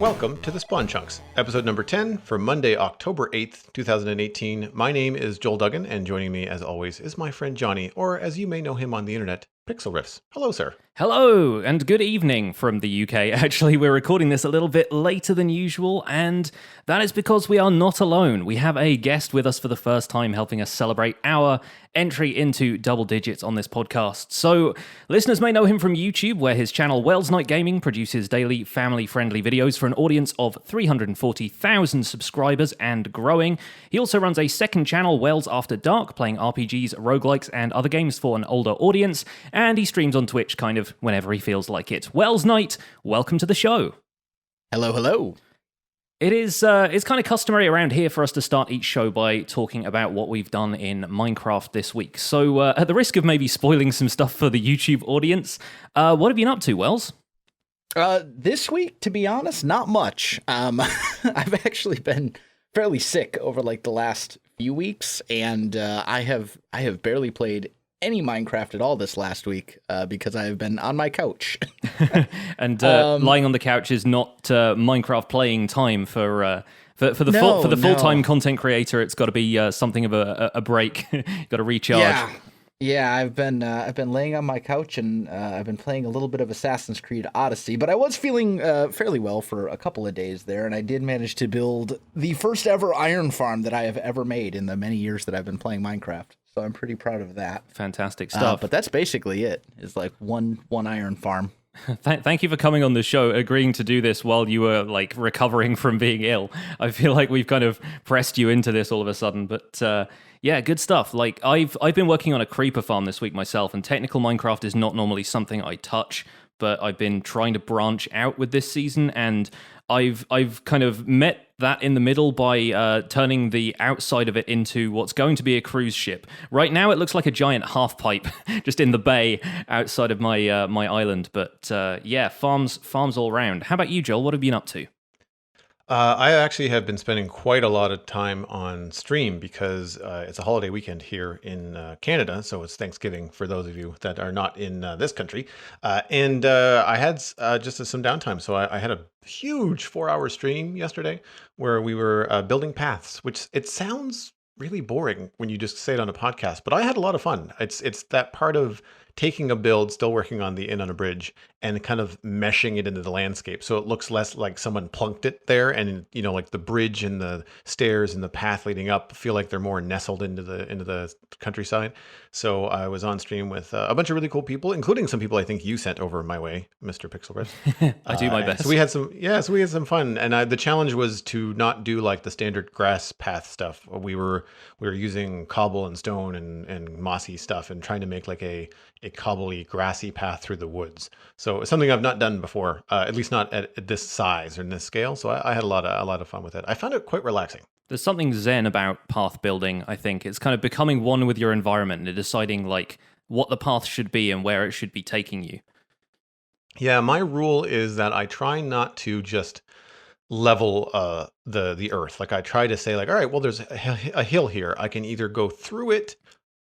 Welcome to the Spawn Chunks, episode number 10 for Monday, October 8th, 2018. My name is Joel Duggan, and joining me, as always, is my friend Johnny, or as you may know him on the internet, Pixlriffs. Hello, sir. Hello, and good evening from the UK. Actually, we're recording this a little bit later than usual, and that is because we are not alone. We have a guest with us for the first time helping us celebrate our entry into double digits on this podcast. So, listeners may know him from YouTube, where his channel Welsknight Gaming produces daily family-friendly videos for an audience of 340,000 subscribers and growing. He also runs a second channel, Wells After Dark, playing RPGs, roguelikes, and other games for an older audience, and he streams on Twitch kind of whenever he feels like it. Welsknight, welcome to the show. Hello, hello. It's kind of customary around here for us to start each show by talking about what we've done in Minecraft this week. So, at the risk of maybe spoiling some stuff for the YouTube audience, what have you been up to, Wells? This week, to be honest, not much. I've actually been fairly sick over like the last few weeks, and I have barely played any Minecraft at all this last week because I've been on my couch. And lying on the couch is not Minecraft playing time for the full-time content creator. It's got to be something of a break. You got to recharge. Yeah, I've been laying on my couch and I've been playing a little bit of Assassin's Creed Odyssey, but I was feeling fairly well for a couple of days there, and I did manage to build the first ever iron farm that I have ever made in the many years that I've been playing Minecraft. So I'm pretty proud of that. Fantastic stuff. But that's basically it. It's like one iron farm. Thank you for coming on the show, agreeing to do this while you were like recovering from being ill. I feel like we've kind of pressed you into this all of a sudden, but yeah, good stuff. Like I've been working on a creeper farm this week myself, and technical Minecraft is not normally something I touch, but I've been trying to branch out with this season, and I've kind of met that in the middle by turning the outside of it into what's going to be a cruise ship. Right now, it looks like a giant half pipe just in the bay outside of my my island. But yeah, farms all around. How about you, Joel? What have you been up to? I actually have been spending quite a lot of time on stream because it's a holiday weekend here in Canada, so it's Thanksgiving for those of you that are not in this country. And I had just some downtime, so I had a huge 4-hour stream yesterday where we were building paths, which it sounds really boring when you just say it on a podcast, but I had a lot of fun. It's that part of taking a build, still working on the inn on a bridge, and kind of meshing it into the landscape so it looks less like someone plunked it there, and you know, like the bridge and the stairs and the path leading up feel like they're more nestled into the countryside. So I was on stream with a bunch of really cool people, including some people I think you sent over my way, Mr. Pixlriffs. I do my best. So we had some fun, and the challenge was to not do like the standard grass path stuff. We were using cobble and stone and mossy stuff and trying to make like a cobbly, grassy path through the woods. So it's something I've not done before, at least not at this size or in this scale. So I had a lot of fun with it. I found it quite relaxing. There's something zen about path building, I think. It's kind of becoming one with your environment and deciding like what the path should be and where it should be taking you. Yeah, my rule is that I try not to just level the earth. Like I try to say like, all right, well, there's a hill here. I can either go through it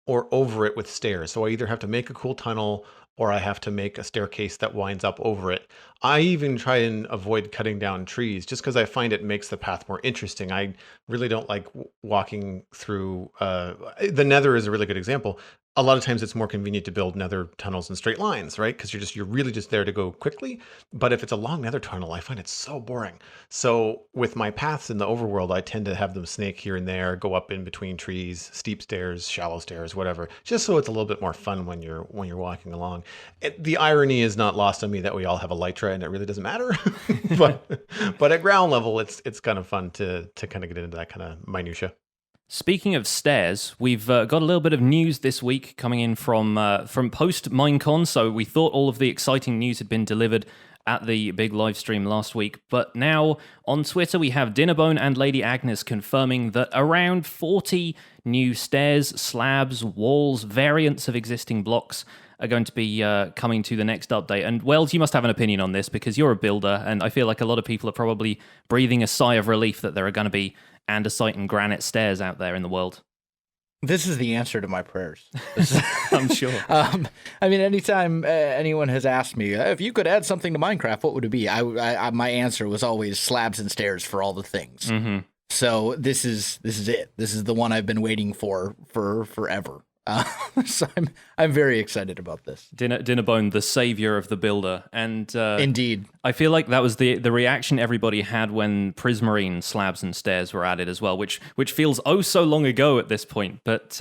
or over it with stairs. So I either have to make a cool tunnel or I have to make a staircase that winds up over it. I even try and avoid cutting down trees just because I find it makes the path more interesting. I really don't like walking through, the nether is a really good example. A lot of times it's more convenient to build nether tunnels in straight lines, right? Because you're really just there to go quickly. But if it's a long nether tunnel, I find it so boring. So with my paths in the overworld, I tend to have them snake here and there, go up in between trees, steep stairs, shallow stairs, whatever, just so it's a little bit more fun when you're walking along. The irony is not lost on me that we all have Elytra and it really doesn't matter. but at ground level, it's kind of fun to kind of get into that kind of minutia. Speaking of stairs, we've got a little bit of news this week coming in from post Minecon. So we thought all of the exciting news had been delivered at the big live stream last week, but now on Twitter we have Dinnerbone and Lady Agnes confirming that around 40 new stairs, slabs, walls, variants of existing blocks are going to be coming to the next update. And Wells, you must have an opinion on this because you're a builder, and I feel like a lot of people are probably breathing a sigh of relief that there are going to be andesite and granite stairs out there in the world. This is the answer to my prayers. This is- I'm sure. I mean, anytime anyone has asked me if you could add something to Minecraft, what would it be? My answer was always slabs and stairs for all the things. Mm-hmm. So this is it. This is the one I've been waiting for forever. So I'm very excited about this. Dinnerbone, the savior of the builder, and Indeed. I feel like that was the reaction everybody had when Prismarine slabs and stairs were added as well, which feels oh so long ago at this point. But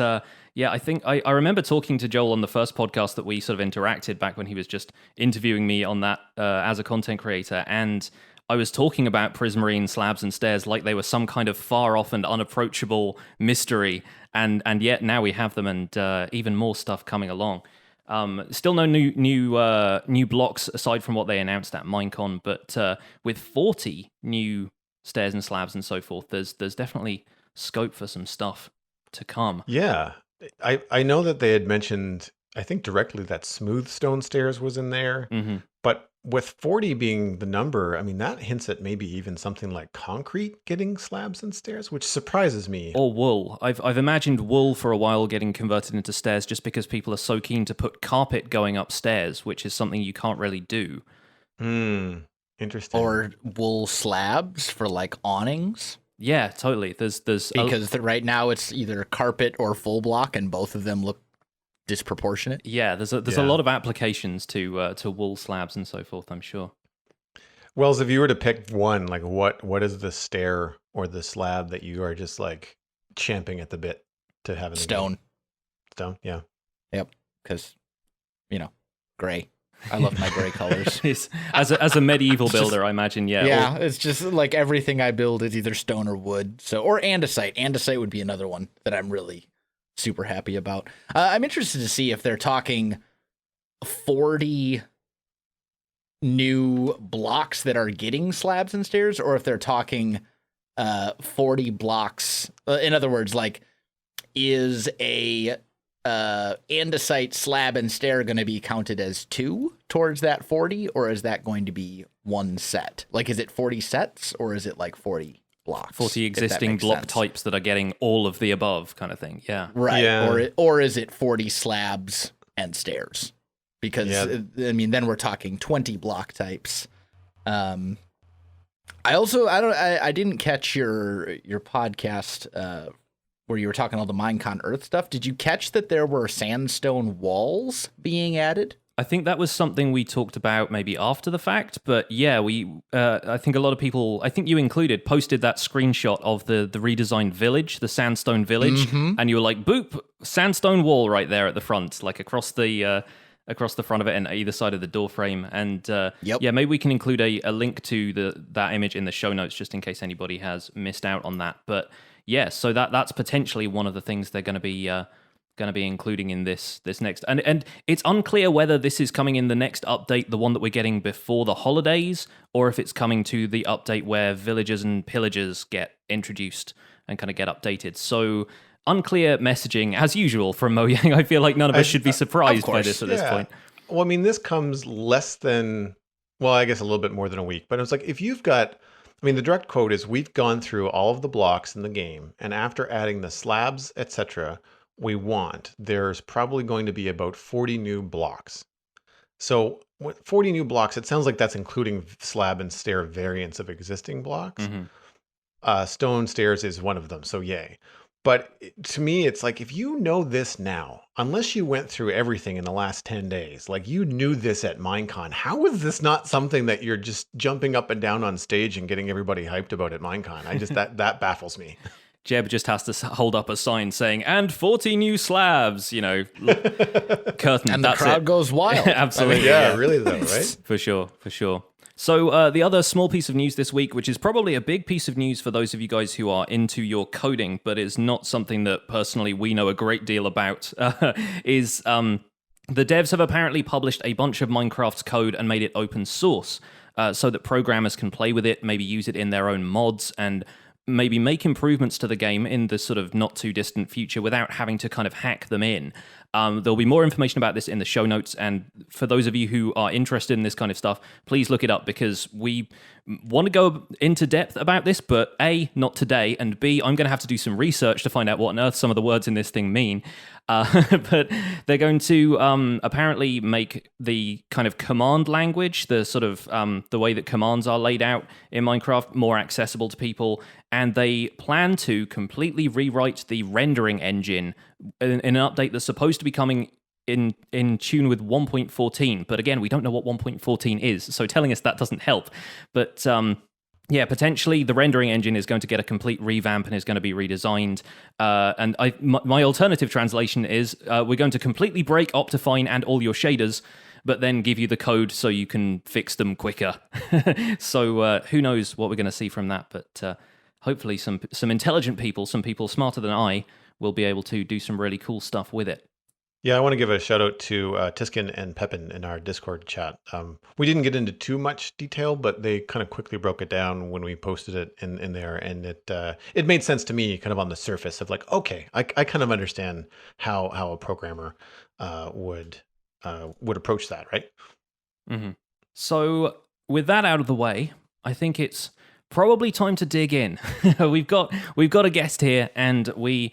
yeah, I think I remember talking to Joel on the first podcast that we sort of interacted back when he was just interviewing me on that as a content creator, and I was talking about Prismarine slabs and stairs like they were some kind of far off and unapproachable mystery, and yet now we have them, and even more stuff coming along. Still no new blocks aside from what they announced at Minecon, but with 40 new stairs and slabs and so forth, there's definitely scope for some stuff to come. Yeah. I know that they had mentioned, I think directly, that smooth stone stairs was in there. Mm-hmm. But with 40 being the number, I mean, that hints at maybe even something like concrete getting slabs and stairs, which surprises me. Or wool. I've imagined wool for a while getting converted into stairs just because people are so keen to put carpet going upstairs, which is something you can't really do. Interesting. Or wool slabs for like awnings. Yeah, totally. There's because right now it's either carpet or full block, and both of them look disproportionate. Yeah, there's a lot of applications to wool slabs and so forth, I'm sure. Wells, if you were to pick one, like what is the stair or the slab that you are just like champing at the bit to have in the Stone. game? Stone, yeah. Yep, because gray. I love my gray colors. As a medieval builder, I imagine, yeah. Yeah, it's just like everything I build is either stone or wood. Or andesite. Andesite would be another one that I'm really super happy about. I'm interested to see if they're talking 40 new blocks that are getting slabs and stairs, or if they're talking 40 blocks. In other words, like, is a andesite slab and stair going to be counted as 2 towards that 40, or is that going to be one set? Like, is it 40 sets, or is it like 40 blocks? 40 existing block types that are getting all of the above kind of thing. Yeah. Right. Yeah. Or is it 40 slabs and stairs? Because I mean, then we're talking 20 block types. I didn't catch your podcast where you were talking all the Minecon Earth stuff. Did you catch that there were sandstone walls being added? I think that was something we talked about maybe after the fact, but yeah, I think a lot of people, I think you included, posted that screenshot of the redesigned village, the sandstone village, and you were like, boop, sandstone wall right there at the front, like across the front of it and either side of the door frame. And yeah, maybe we can include a link to that image in the show notes just in case anybody has missed out on that. But yeah, so that's potentially one of the things they're going to be including in this next, and it's unclear whether this is coming in the next update, the one that we're getting before the holidays, or if it's coming to the update where villagers and pillagers get introduced and kind of get updated. So unclear messaging as usual from Mojang. I feel like none of us should be surprised by this at this point. Well, I mean, this comes less than, well, I guess a little bit more than a week, but it's like if you've got, I mean, the direct quote is, we've gone through all of the blocks in the game, and after adding the slabs, etc., there's probably going to be about 40 new blocks. So 40 new blocks, it sounds like that's including slab and stair variants of existing blocks. Stone stairs is one of them, so yay. But to me, it's like, if you know this now, unless you went through everything in the last 10 days, like you knew this at Minecon, how is this not something that you're just jumping up and down on stage and getting everybody hyped about at Minecon? I just, that baffles me. Jeb just has to hold up a sign saying, and 40 new slabs, curtain. And the crowd goes wild. Absolutely. I mean, yeah, really though, right? For sure. So the other small piece of news this week, which is probably a big piece of news for those of you guys who are into your coding, but is not something that personally we know a great deal about, is the devs have apparently published a bunch of Minecraft's code and made it open source so that programmers can play with it, maybe use it in their own mods, and maybe make improvements to the game in the sort of not too distant future without having to kind of hack them in. There'll be more information about this in the show notes. And for those of you who are interested in this kind of stuff, please look it up, because we want to go into depth about this, but A, not today, and B, I'm going to have to do some research to find out what on earth some of the words in this thing mean. But they're going to apparently make the kind of command language, the sort of the way that commands are laid out in Minecraft, more accessible to people. And they plan to completely rewrite the rendering engine in an update that's supposed to be coming in tune with 1.14. But again, we don't know what 1.14 is, so telling us that doesn't help. But yeah, potentially the rendering engine is going to get a complete revamp and is going to be redesigned. And my alternative translation is we're going to completely break Optifine and all your shaders, but then give you the code so you can fix them quicker. So who knows what we're going to see from that, but hopefully some intelligent people, some people smarter than I, will be able to do some really cool stuff with it. Yeah, I want to give a shout out to Tiskin and Pepin in our Discord chat. We didn't get into too much detail, but they kind of quickly broke it down when we posted it in there, and it made sense to me, kind of on the surface of like, okay, I kind of understand how a programmer would approach that, right? Mm-hmm. So with that out of the way, I think it's probably time to dig in. We've got a guest here, and we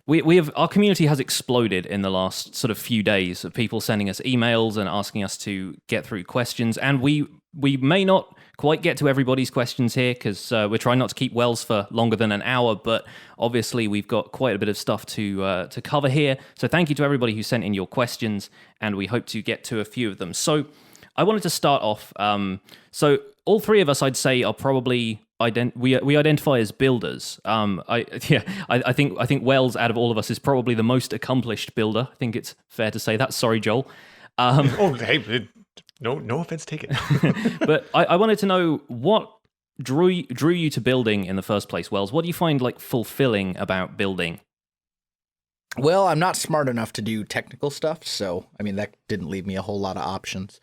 have, our community has exploded in the last sort of few days of people sending us emails and asking us to get through questions. And we may not quite get to everybody's questions here, because we're trying not to keep Wells for longer than an hour, but obviously we've got quite a bit of stuff to cover here. So thank you to everybody who sent in your questions, and we hope to get to a few of them. So I wanted to start off. So all three of us, I'd say, are probably we identify as builders. I think Wells, out of all of us, is probably the most accomplished builder. I think it's fair to say that. Sorry, Joel. Hey, no offense taken. But I wanted to know what drew you to building in the first place, Wells. What do you find like fulfilling about building? Well, I'm not smart enough to do technical stuff, so I mean that didn't leave me a whole lot of options.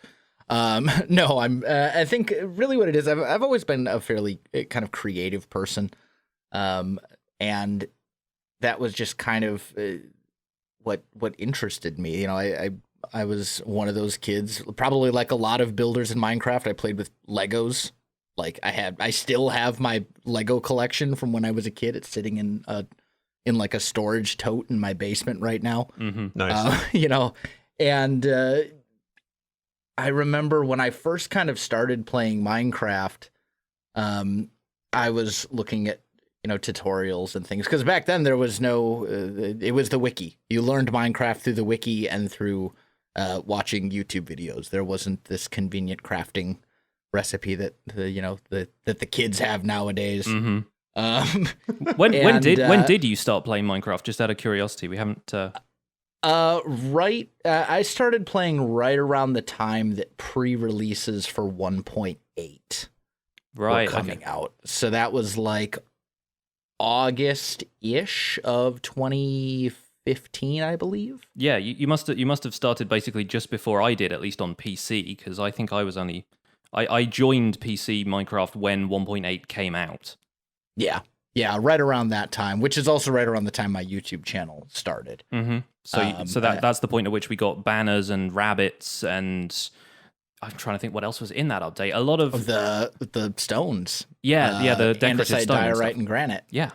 No, I think really what it is, I've always been a fairly kind of creative person. And that was just kind of what interested me. You know, I was one of those kids, probably like a lot of builders in Minecraft. I played with Legos. Like I still have my Lego collection from when I was a kid. It's sitting in like a storage tote in my basement right now. Mm-hmm. Nice. You know, and I remember when I first kind of started playing Minecraft, I was looking at, you know, tutorials and things, because back then there was no, it was the wiki. You learned Minecraft through the wiki and through watching YouTube videos. There wasn't this convenient crafting recipe that the kids have nowadays. Mm-hmm. When did you start playing Minecraft? Just out of curiosity, we haven't. I started playing right around the time that pre-releases for 1.8 were coming out. So that was like August-ish of 2015, I believe. Yeah, you must have started basically just before I did, at least on PC, because I think I was only I joined PC Minecraft when 1.8 came out. Yeah, right around that time, which is also right around the time my YouTube channel started. Mm-hmm. So that's the point at which we got banners and rabbits, and I'm trying to think what else was in that update. A lot of the stones. Yeah, the decorative andesite, stone diorite, and granite. Yeah.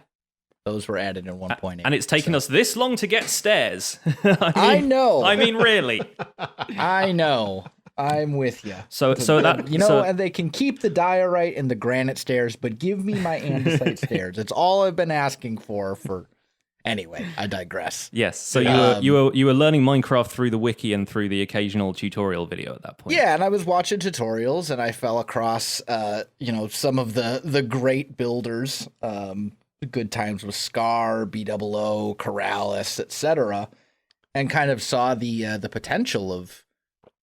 Those were added in 1.8. And it's taken us this long to get stairs. I know. I mean, really. I know. I'm with you. So that and they can keep the diorite and the granite stairs, but give me my andesite stairs. It's all I've been asking for. Anyway, I digress. Yes. So you were learning Minecraft through the wiki and through the occasional tutorial video at that point. Yeah, and I was watching tutorials, and I fell across some of the great builders. Good times with Scar, BOO, Corrales, etc., and kind of saw the potential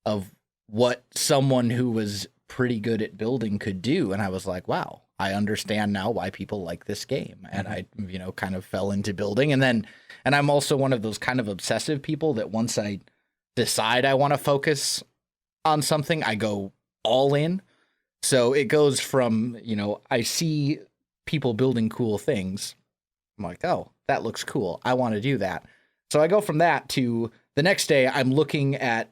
of what someone who was pretty good at building could do. And I was like, wow, I understand now why people like this game. And I, kind of fell into building. And I'm also one of those kind of obsessive people that once I decide I want to focus on something, I go all in. So it goes from, I see people building cool things. I'm like, oh, that looks cool. I want to do that. So I go from that to the next day I'm looking at,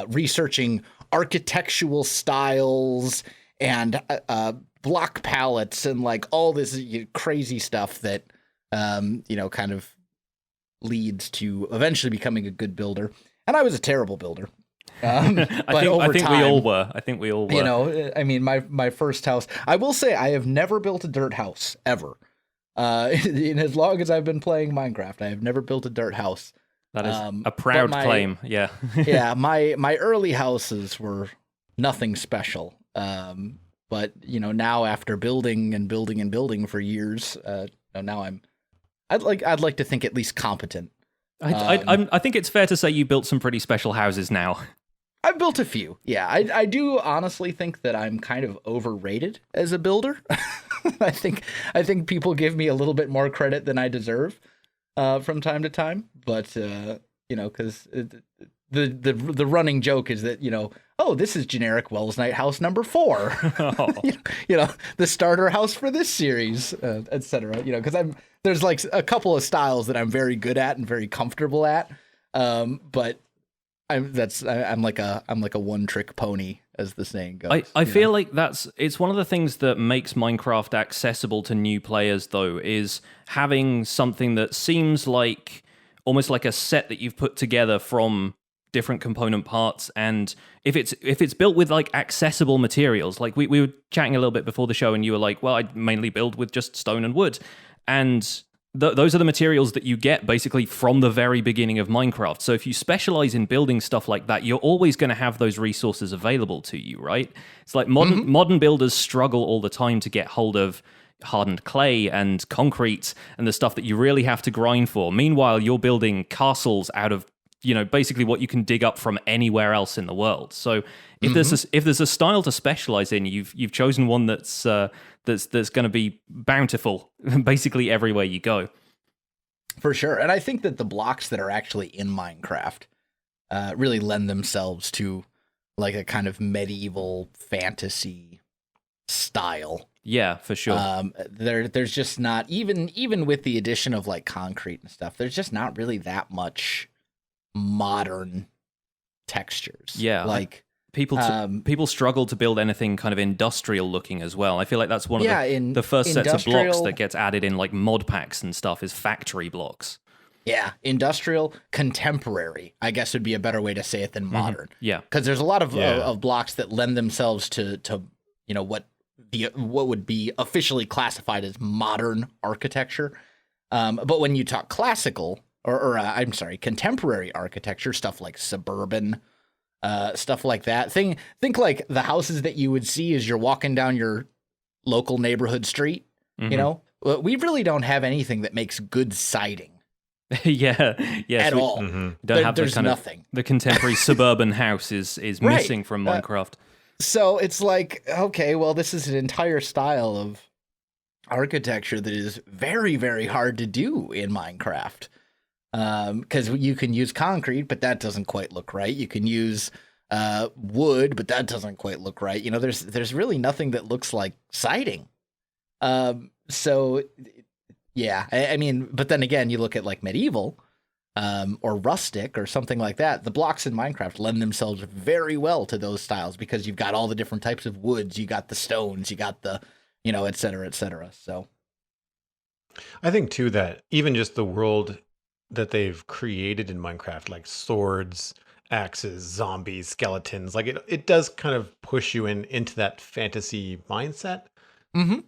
researching architectural styles and block palettes and like all this crazy stuff that, kind of leads to eventually becoming a good builder. And I was a terrible builder. I think we all were. I think we all were. I mean, my first house, I will say I have never built a dirt house ever. In as long as I've been playing Minecraft, I have never built a dirt house. That is a proud claim. Yeah. Yeah. My early houses were nothing special. But now after building and building and building for years, now I'd like to think at least competent. I think it's fair to say you built some pretty special houses now. I've built a few. Yeah, I do honestly think that I'm kind of overrated as a builder. I think people give me a little bit more credit than I deserve from time to time. But because the running joke is that oh, this is generic Welsknight house number 4. Oh. The starter house for this series, etc. Because there's like a couple of styles that I'm very good at and very comfortable at, but I'm like a one trick pony, as the saying goes. I feel like it's one of the things that makes Minecraft accessible to new players, though, is having something that seems like almost like a set that you've put together from different component parts, and if it's built with like accessible materials, like we were chatting a little bit before the show, and you were like, well, I mainly build with just stone and wood, and those are the materials that you get basically from the very beginning of Minecraft. So if you specialize in building stuff like that, you're always going to have those resources available to you, right? It's like modern builders struggle all the time to get hold of hardened clay and concrete and the stuff that you really have to grind for. Meanwhile, you're building castles out of basically what you can dig up from anywhere else in the world. So if there's a style to specialize in, you've chosen one that's going to be bountiful basically everywhere you go. For sure. And I think that the blocks that are actually in Minecraft really lend themselves to like a kind of medieval fantasy style. Yeah, for sure. There's just not, even with the addition of like concrete and stuff, there's just not really that much modern textures. Yeah, like people struggle to build anything kind of industrial looking as well. I feel like that's one of the first sets of blocks that gets added in like mod packs and stuff is factory blocks. Yeah, industrial contemporary, I guess would be a better way to say it than modern. Yeah, because there's a lot of blocks that lend themselves to what would be officially classified as modern architecture. But when you talk classical or I'm sorry, contemporary architecture, stuff like suburban, stuff like that. Think like the houses that you would see as you're walking down your local neighborhood street. We really don't have anything that makes good siding. At all. Don't have there's nothing. The contemporary suburban house is missing from Minecraft. So it's like, okay, well, this is an entire style of architecture that is very, very hard to do in Minecraft. Because you can use concrete, but that doesn't quite look right. You can use wood, but that doesn't quite look right. There's really nothing that looks like siding. So yeah, I mean, but then again, you look at like medieval, or rustic or something like that. The blocks in Minecraft lend themselves very well to those styles because you've got all the different types of woods, you got the stones, you got the, et cetera, et cetera. So I think too that even just the world that they've created in Minecraft, like swords, axes, zombies, skeletons, like it does kind of push you into that fantasy mindset. Mm-hmm.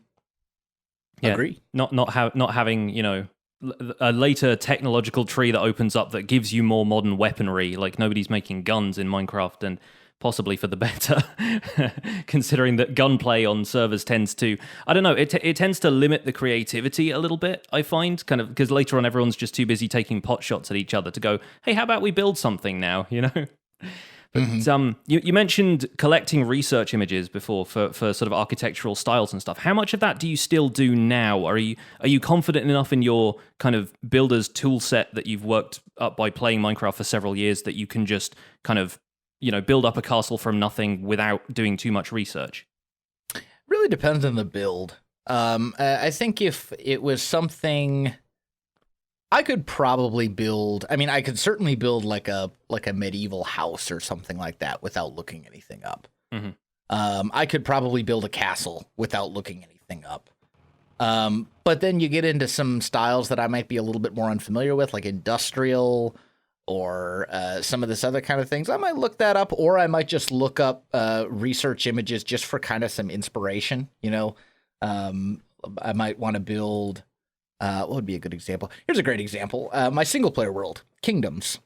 Yeah, agree. Not having a later technological tree that opens up that gives you more modern weaponry. Like nobody's making guns in Minecraft, and possibly for the better, considering that gunplay on servers tends to, I don't know, it tends to limit the creativity a little bit, I find, kind of, because later on everyone's just too busy taking pot shots at each other to go, hey, how about we build something now, But you mentioned collecting research images before for sort of architectural styles and stuff. How much of that do you still do now? Are you confident enough in your kind of builder's tool set that you've worked up by playing Minecraft for several years that you can just kind of build up a castle from nothing without doing too much research? Really depends on the build. I think if it was something I could probably build. I mean, I could certainly build like a medieval house or something like that without looking anything up. Hmm. I could probably build a castle without looking anything up. But then you get into some styles that I might be a little bit more unfamiliar with, like industrial or some of this other kind of things. I might look that up, or I might just look up research images just for kind of some inspiration. I might want to build. What would be a good example? Here's a great example. My single player world, Kingdoms.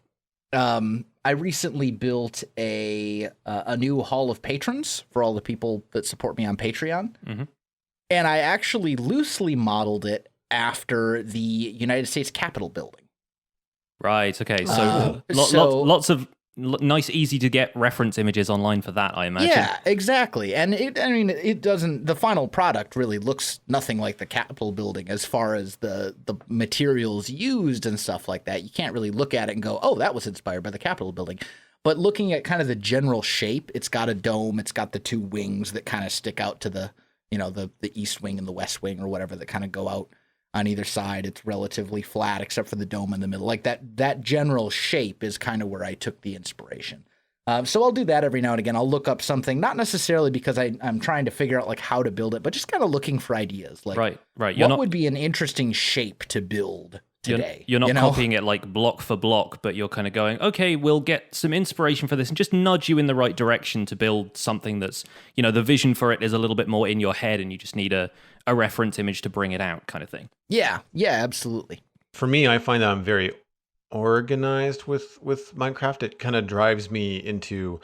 I recently built a new Hall of Patrons for all the people that support me on Patreon. Mm-hmm. And I actually loosely modeled it after the United States Capitol building. Right. Okay. So Lots of nice, easy to get reference images online for that, I imagine. Yeah, exactly. And it doesn't. The final product really looks nothing like the Capitol building as far as the materials used and stuff like that. You can't really look at it and go, "Oh, that was inspired by the Capitol building." But looking at kind of the general shape, it's got a dome. It's got the two wings that kind of stick out to the east wing and the west wing or whatever that kind of go out on either side. It's relatively flat except for the dome in the middle. Like that general shape is kind of where I took the inspiration. So I'll do that every now and again. I'll look up something, not necessarily because I'm trying to figure out like how to build it, but just kind of looking for ideas. Like, right. What would be an interesting shape to build today? You're not copying it like block for block, but you're kind of going, okay, we'll get some inspiration for this and just nudge you in the right direction to build something that's, the vision for it is a little bit more in your head and you just need a reference image to bring it out kind of thing. Yeah, absolutely. For me, I find that I'm very organized with Minecraft. It kind of drives me into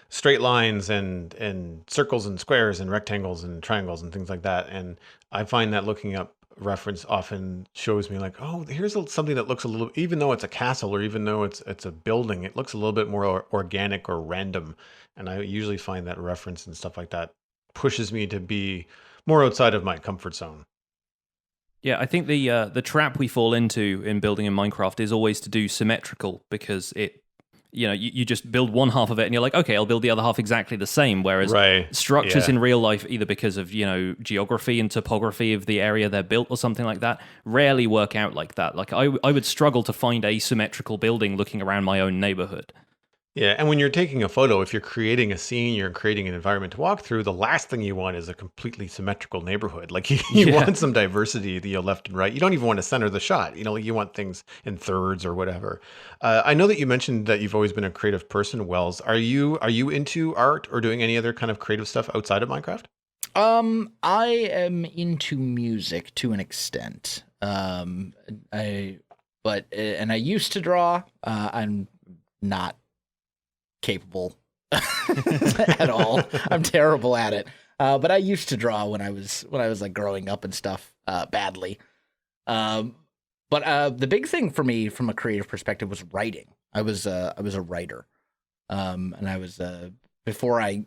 straight lines and circles and squares and rectangles and triangles and things like that. And I find that looking up reference often shows me like, oh, here's something that looks a little, even though it's a castle or even though it's a building, it looks a little bit more organic or random. And I usually find that reference and stuff like that pushes me to be more outside of my comfort zone. Yeah, I think the trap we fall into in building in Minecraft is always to do symmetrical because it, you just build one half of it and you're like, okay, I'll build the other half exactly the same. Whereas structures in real life, either because of, geography and topography of the area they're built or something like that, rarely work out like that. Like I would struggle to find a symmetrical building looking around my own neighborhood. Yeah, and when you're taking a photo, if you're creating a scene, you're creating an environment to walk through, the last thing you want is a completely symmetrical neighborhood. Like you want some diversity, left and right. You don't even want to center the shot. Like you want things in thirds or whatever. I know that you mentioned that you've always been a creative person, Wells. Are you into art or doing any other kind of creative stuff outside of Minecraft? I am into music to an extent. I used to draw. I'm not capable at all. I'm terrible at it. But I used to draw when I was like growing up and stuff, badly. But the big thing for me from a creative perspective was writing. I was a writer. And I was before I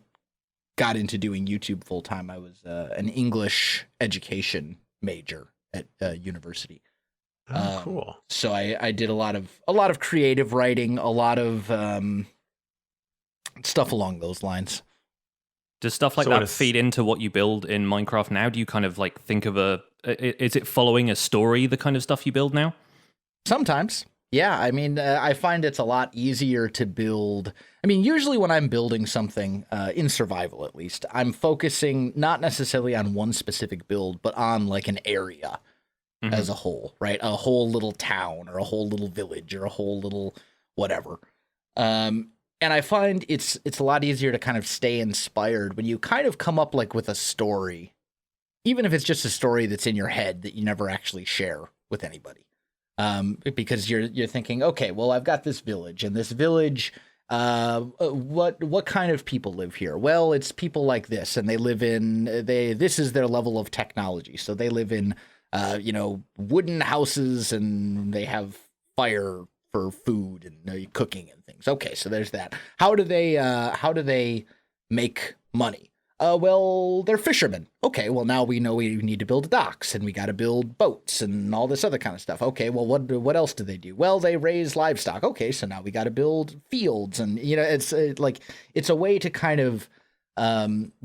got into doing YouTube full time, I was an English education major at university. Oh, cool. So I did a lot of creative writing, a lot of stuff along those lines. Does stuff like that feed into what you build in Minecraft now? Do you kind of like think of is it following a story, the kind of stuff you build now? Sometimes. Yeah. I mean, I find it's a lot easier to build. I mean, usually when I'm building something, in survival at least, I'm focusing not necessarily on one specific build, but on like an area as a whole, right? A whole little town or a whole little village or a whole little whatever. And I find it's a lot easier to kind of stay inspired when you kind of come up like with a story, even if it's just a story that's in your head that you never actually share with anybody. Because you're thinking, okay, well, I've got this village, and this village, what kind of people live here? Well, it's people like this, and they live in this is their level of technology. So they live in wooden houses, and they have fire for food and cooking and things. Okay, so there's that. How do they make money? Well, they're fishermen. Okay, well, now we know we need to build docks and we got to build boats and all this other kind of stuff. Okay, well, what else do they do? Well, they raise livestock. Okay, so now we got to build fields, and it's a way to kind of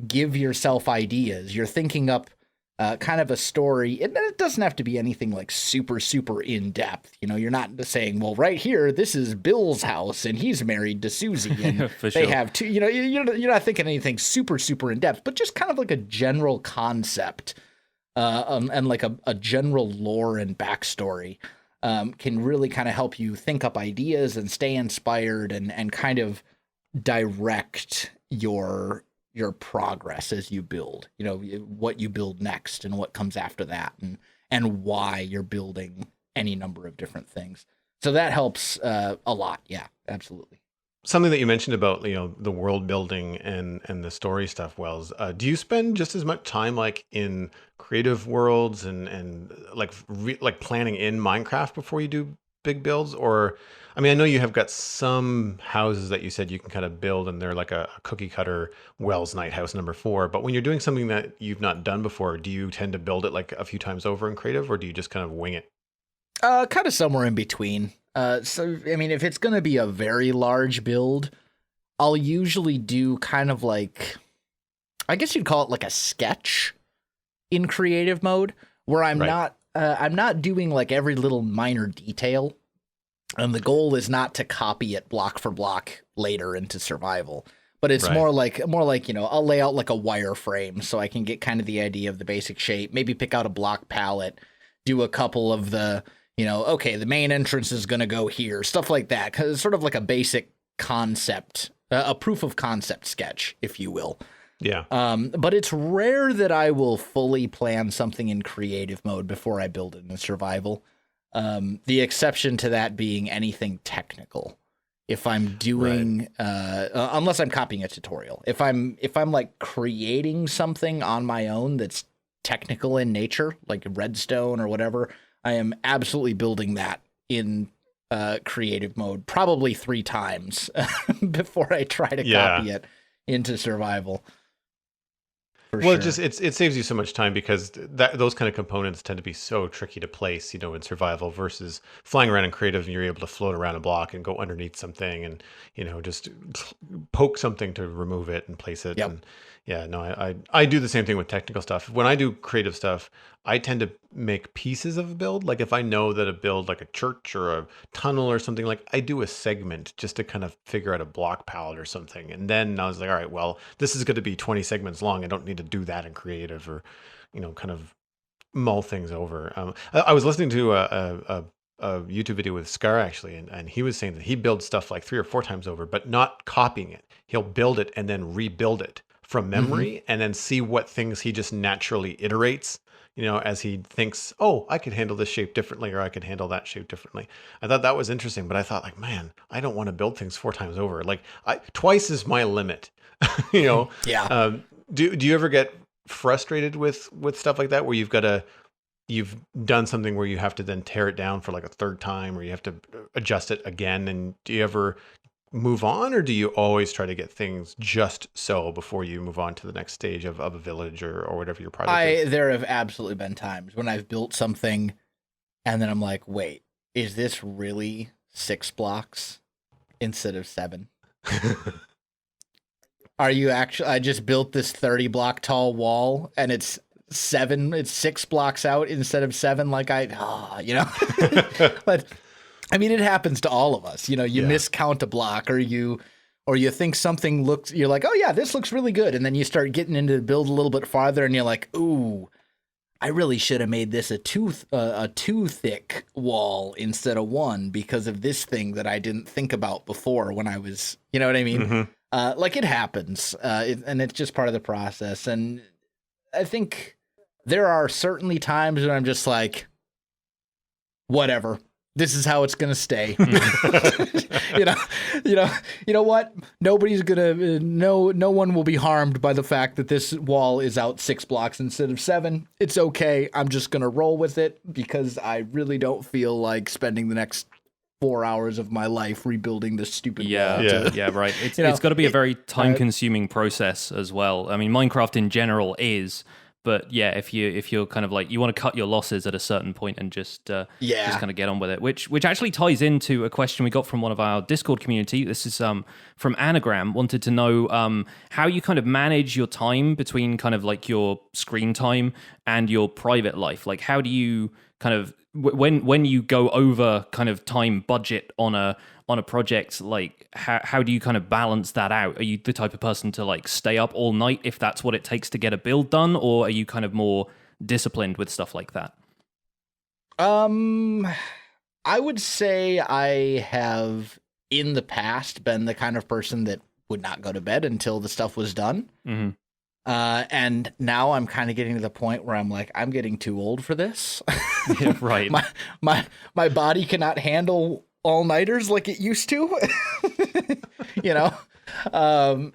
give yourself ideas. You're thinking up kind of a story. And it doesn't have to be anything like super, super in depth. You know, you're not saying, well, right here, this is Bill's house and he's married to Susie and For they sure. have two, you know, you're not thinking anything super, super in depth, but just kind of like a general concept and like a general lore and backstory can really kind of help you think up ideas and stay inspired and kind of direct your progress as you build, you know, what you build next and what comes after that and why you're building any number of different things. So that helps a lot. Yeah, absolutely. Something that you mentioned about, you know, the world building and the story stuff, Wells. Do you spend just as much time like in creative worlds and like like planning in Minecraft before you do big builds? Or, I mean, I know you have got some houses that you said you can kind of build, and they're like a cookie cutter Welsknight house number 4. But when you're doing something that you've not done before, do you tend to build it like a few times over in creative, or do you just kind of wing it? Kind of somewhere in between. So I mean, if it's gonna be a very large build, I'll usually do kind of like, I guess you'd call it like a sketch in creative mode, where Right. I'm not doing like every little minor detail, and the goal is not to copy it block for block later into survival. But it's Right. more like, you know, I'll lay out like a wireframe so I can get kind of the idea of the basic shape, maybe pick out a block palette, do a couple of the, you know, okay, the main entrance is going to go here, stuff like that. 'Cause it's sort of like a basic concept, a proof of concept sketch, if you will. Yeah. But it's rare that I will fully plan something in creative mode before I build it in survival. The exception to that being anything technical. If I'm doing, unless I'm copying a tutorial, if I'm like creating something on my own that's technical in nature, like redstone or whatever, I am absolutely building that in creative mode, probably 3 times before I try to Yeah. copy it into survival. For Well, sure. it saves you so much time, because those kind of components tend to be so tricky to place, you know, in survival versus flying around in creative, and you're able to float around a block and go underneath something and, you know, just poke something to remove it and place it. Yep. And yeah, no, I do the same thing with technical stuff. When I do creative stuff, I tend to make pieces of a build. Like if I know that a build like a church or a tunnel or something, like I do a segment just to kind of figure out a block palette or something. And then I was like, all right, well, this is going to be 20 segments long. I don't need to do that in creative, or, you know, kind of mull things over. I was listening to a YouTube video with Scar actually, and he was saying that he builds stuff like 3 or 4 times over, but not copying it. He'll build it and then rebuild it from memory, and then see what things he just naturally iterates, you know, as he thinks, oh, I could handle this shape differently, or I could handle that shape differently. I thought that was interesting, but I thought, like, man, I don't want to build things 4 times over. Like, twice is my limit. You know. Yeah. Do you ever get frustrated with stuff like that, where you've done something where you have to then tear it down for like a third time, or you have to adjust it again? And do you ever move on, or do you always try to get things just so before you move on to the next stage of a village, or whatever your project is? There have absolutely been times when I've built something and then I'm like, wait, is this really 6 blocks instead of 7? Are you actually, I just built this 30 block tall wall and it's 6 blocks out instead of 7, like you know. But I mean, it happens to all of us. You know, you Yeah. miscount a block, or you think something looks, you're like, oh yeah, this looks really good. And then you start getting into the build a little bit farther and you're like, ooh, I really should have made this a too thick wall instead of 1 because of this thing that I didn't think about before when I was, you know what I mean? Mhm. Like it happens, and it's just part of the process. And I think there are certainly times when I'm just like, whatever, this is how it's gonna stay. you know, you know what? Nobody's gonna, no one will be harmed by the fact that this wall is out 6 blocks instead of 7. It's okay. I'm just gonna roll with it because I really don't feel like spending the next 4 hours of my life rebuilding this stupid Yeah, wall. Yeah. yeah, right. It's You know, got to be a very time-consuming process as well. I mean, Minecraft in general is, But yeah, if you're kind of like you want to cut your losses at a certain point and just kind of get on with it, which actually ties into a question we got from one of our Discord community. This is from Anagram, wanted to know how you kind of manage your time between kind of like your screen time and your private life. Like how do you kind of when you go over kind of time budget on a project, like how do you kind of balance that out? Are you the type of person to like stay up all night if that's what it takes to get a build done, or are you kind of more disciplined with stuff like that? I would say I have in the past been the kind of person that would not go to bed until the stuff was done. Mm-hmm. And now I'm kind of getting to the point where I'm like, I'm getting too old for this. Yeah, right. My body cannot handle all-nighters like it used to. You know?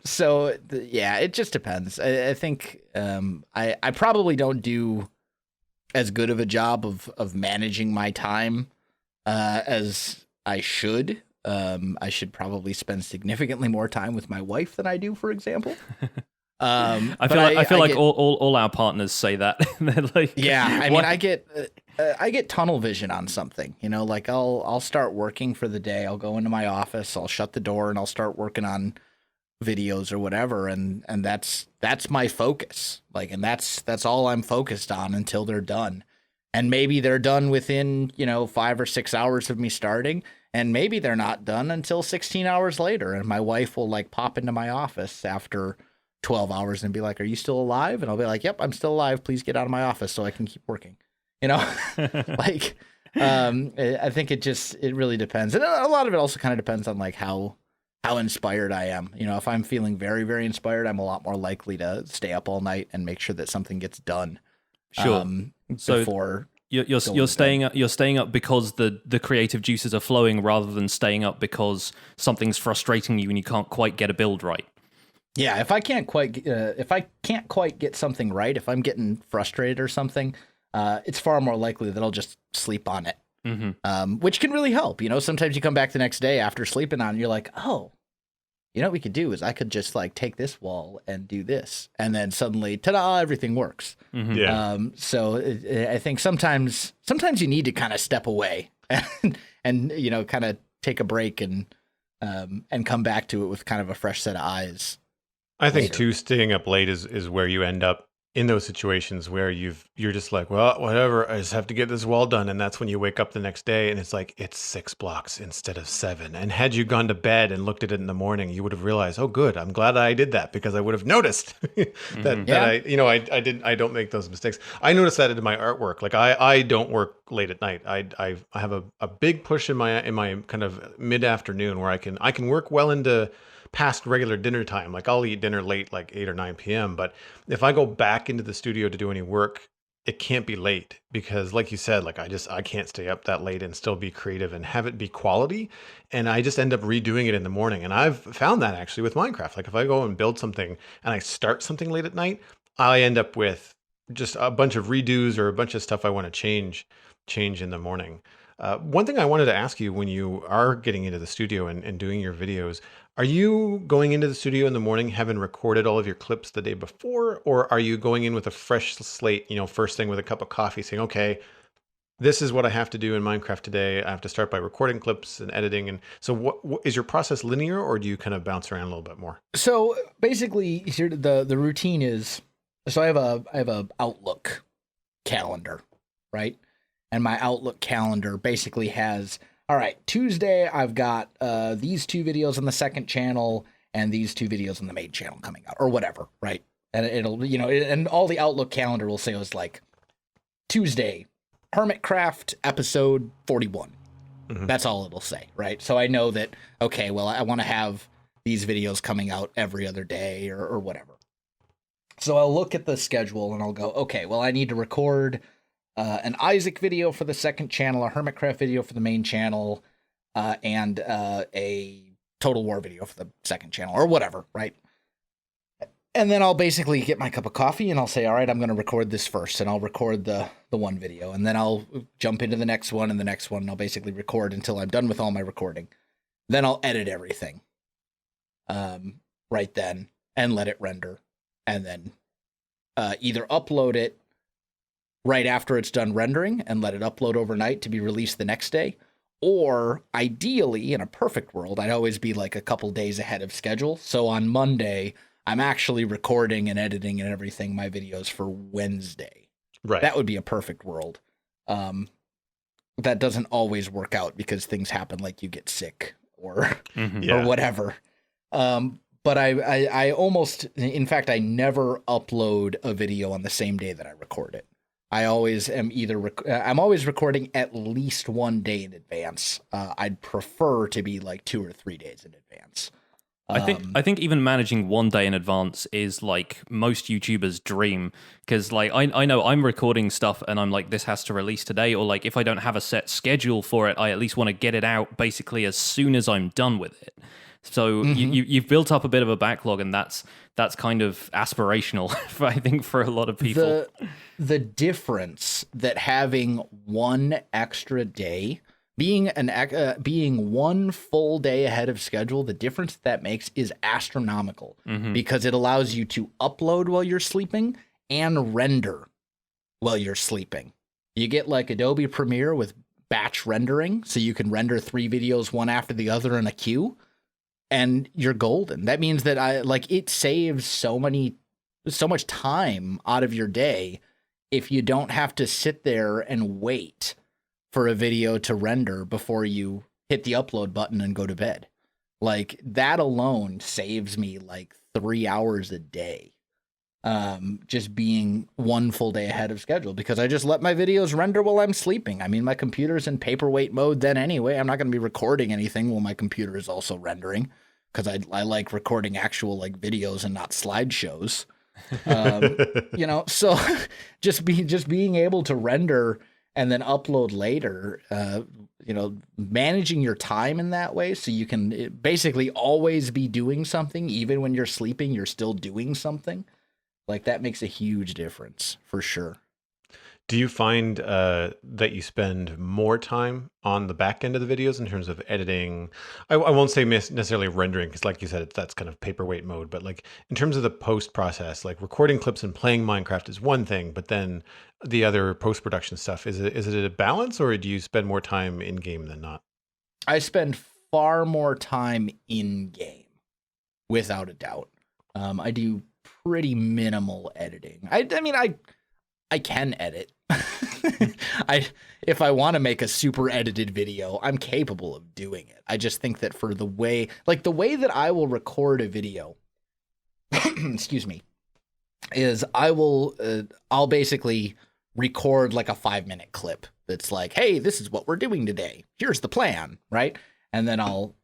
So yeah, it just depends. I think I probably don't do as good of a job of managing my time as I should. I should probably spend significantly more time with my wife than I do, for example. I feel like all our partners say that. They're like, yeah, I mean, I get tunnel vision on something, you know, like I'll start working for the day. I'll go into my office, I'll shut the door, and I'll start working on videos or whatever, and that's my focus. Like, and that's all I'm focused on until they're done. And maybe they're done within, 5 or 6 hours of me starting, and maybe they're not done until 16 hours later. And my wife will like pop into my office after 12 hours and be like, "Are you still alive?" And I'll be like, "Yep, I'm still alive. Please get out of my office so I can keep working." Like, I think it really depends. And a lot of it also kind of depends on like how inspired I am. If I'm feeling very, very inspired, I'm a lot more likely to stay up all night and make sure that something gets done. Sure. Before you're staying up because the creative juices are flowing rather than staying up because something's frustrating you and you can't quite get a build right. Yeah, if I can't quite get something right, if I'm getting frustrated or something, it's far more likely that I'll just sleep on it. Mm-hmm. Which can really help. Sometimes you come back the next day after sleeping on it, you're like, oh, what we could do is I could just like take this wall and do this, and then suddenly, ta-da, everything works. Mm-hmm. Yeah. So I think sometimes you need to kind of step away and kind of take a break and come back to it with kind of a fresh set of eyes. I think too, staying up late is where you end up in those situations where you're just like, well, whatever, I just have to get this wall done, and that's when you wake up the next day and it's like it's 6 blocks instead of 7. And had you gone to bed and looked at it in the morning, you would have realized, oh, good, I'm glad I did that because I would have noticed that I don't make those mistakes. I noticed that in my artwork. Like I don't work late at night. I have a big push in my kind of mid afternoon where I can work well into past regular dinner time. Like I'll eat dinner late, like 8 or 9 p.m. But if I go back into the studio to do any work, it can't be late because like you said, like I can't stay up that late and still be creative and have it be quality. And I just end up redoing it in the morning. And I've found that actually with Minecraft. Like if I go and build something and I start something late at night, I end up with just a bunch of redos or a bunch of stuff I want to change in the morning. One thing I wanted to ask you when you are getting into the studio and doing your videos, are you going into the studio in the morning having recorded all of your clips the day before, or are you going in with a fresh slate, first thing with a cup of coffee saying, okay, this is what I have to do in Minecraft today. I have to start by recording clips and editing. And so what is your process linear, or do you kind of bounce around a little bit more? So basically here the routine is, so I have a Outlook calendar, right? And my Outlook calendar basically has, all right, Tuesday, I've got these 2 videos on the second channel and these 2 videos on the main channel coming out or whatever, right? And it'll, and all the Outlook calendar will say was like Tuesday, Hermitcraft episode 41. Mm-hmm. That's all it'll say, right? So I know that, okay, well, I want to have these videos coming out every other day or whatever. So I'll look at the schedule and I'll go, okay, well, I need to record an Isaac video for the second channel, a Hermitcraft video for the main channel, and a Total War video for the second channel, or whatever, right? And then I'll basically get my cup of coffee and I'll say, all right, I'm going to record this first, and I'll record the one video, and then I'll jump into the next one and the next one, and I'll basically record until I'm done with all my recording. Then I'll edit everything right then and let it render, and then either upload it right after it's done rendering and let it upload overnight to be released the next day. Or ideally, in a perfect world, I'd always be like a couple days ahead of schedule. So on Monday, I'm actually recording and editing and everything my videos for Wednesday. Right. That would be a perfect world. That doesn't always work out because things happen, like you get sick or or whatever. But I almost, in fact, I never upload a video on the same day that I record it. I always am I'm always recording at least 1 day in advance. I'd prefer to be like 2 or 3 days in advance. I think even managing 1 day in advance is like most YouTubers' dream, because like I know I'm recording stuff and I'm like, this has to release today, or like if I don't have a set schedule for it, I at least want to get it out basically as soon as I'm done with it. So you've built up a bit of a backlog, and that's kind of aspirational, I think, for a lot of people. The difference that having 1 extra day, being 1 full day ahead of schedule, the difference that makes is astronomical, because it allows you to upload while you're sleeping and render while you're sleeping. You get like Adobe Premiere with batch rendering, so you can render 3 videos one after the other in a queue. And you're golden. That means that it saves so much time out of your day if you don't have to sit there and wait for a video to render before you hit the upload button and go to bed. Like, that alone saves me like 3 hours a day. Just being 1 full day ahead of schedule, because I just let my videos render while I'm sleeping. I mean, my computer's in paperweight mode then anyway. I'm not going to be recording anything while my computer is also rendering, because I like recording actual like videos and not slideshows. So just being able to render and then upload later, managing your time in that way, so you can basically always be doing something. Even when you're sleeping, you're still doing something. Like, that makes a huge difference for sure. Do you find that you spend more time on the back end of the videos in terms of editing? I won't say necessarily rendering, because like you said, that's kind of paperweight mode. But like in terms of the post process, like recording clips and playing Minecraft is one thing, but then the other post production stuff, is it a balance, or do you spend more time in game than not? I spend far more time in game, without a doubt. I do pretty minimal editing. I mean, I can edit. If I want to make a super edited video, I'm capable of doing it. I just think that for the way that I will record a video, excuse me, is I'll basically record like a 5-minute clip that's like, hey, this is what we're doing today. Here's the plan, right? And then I'll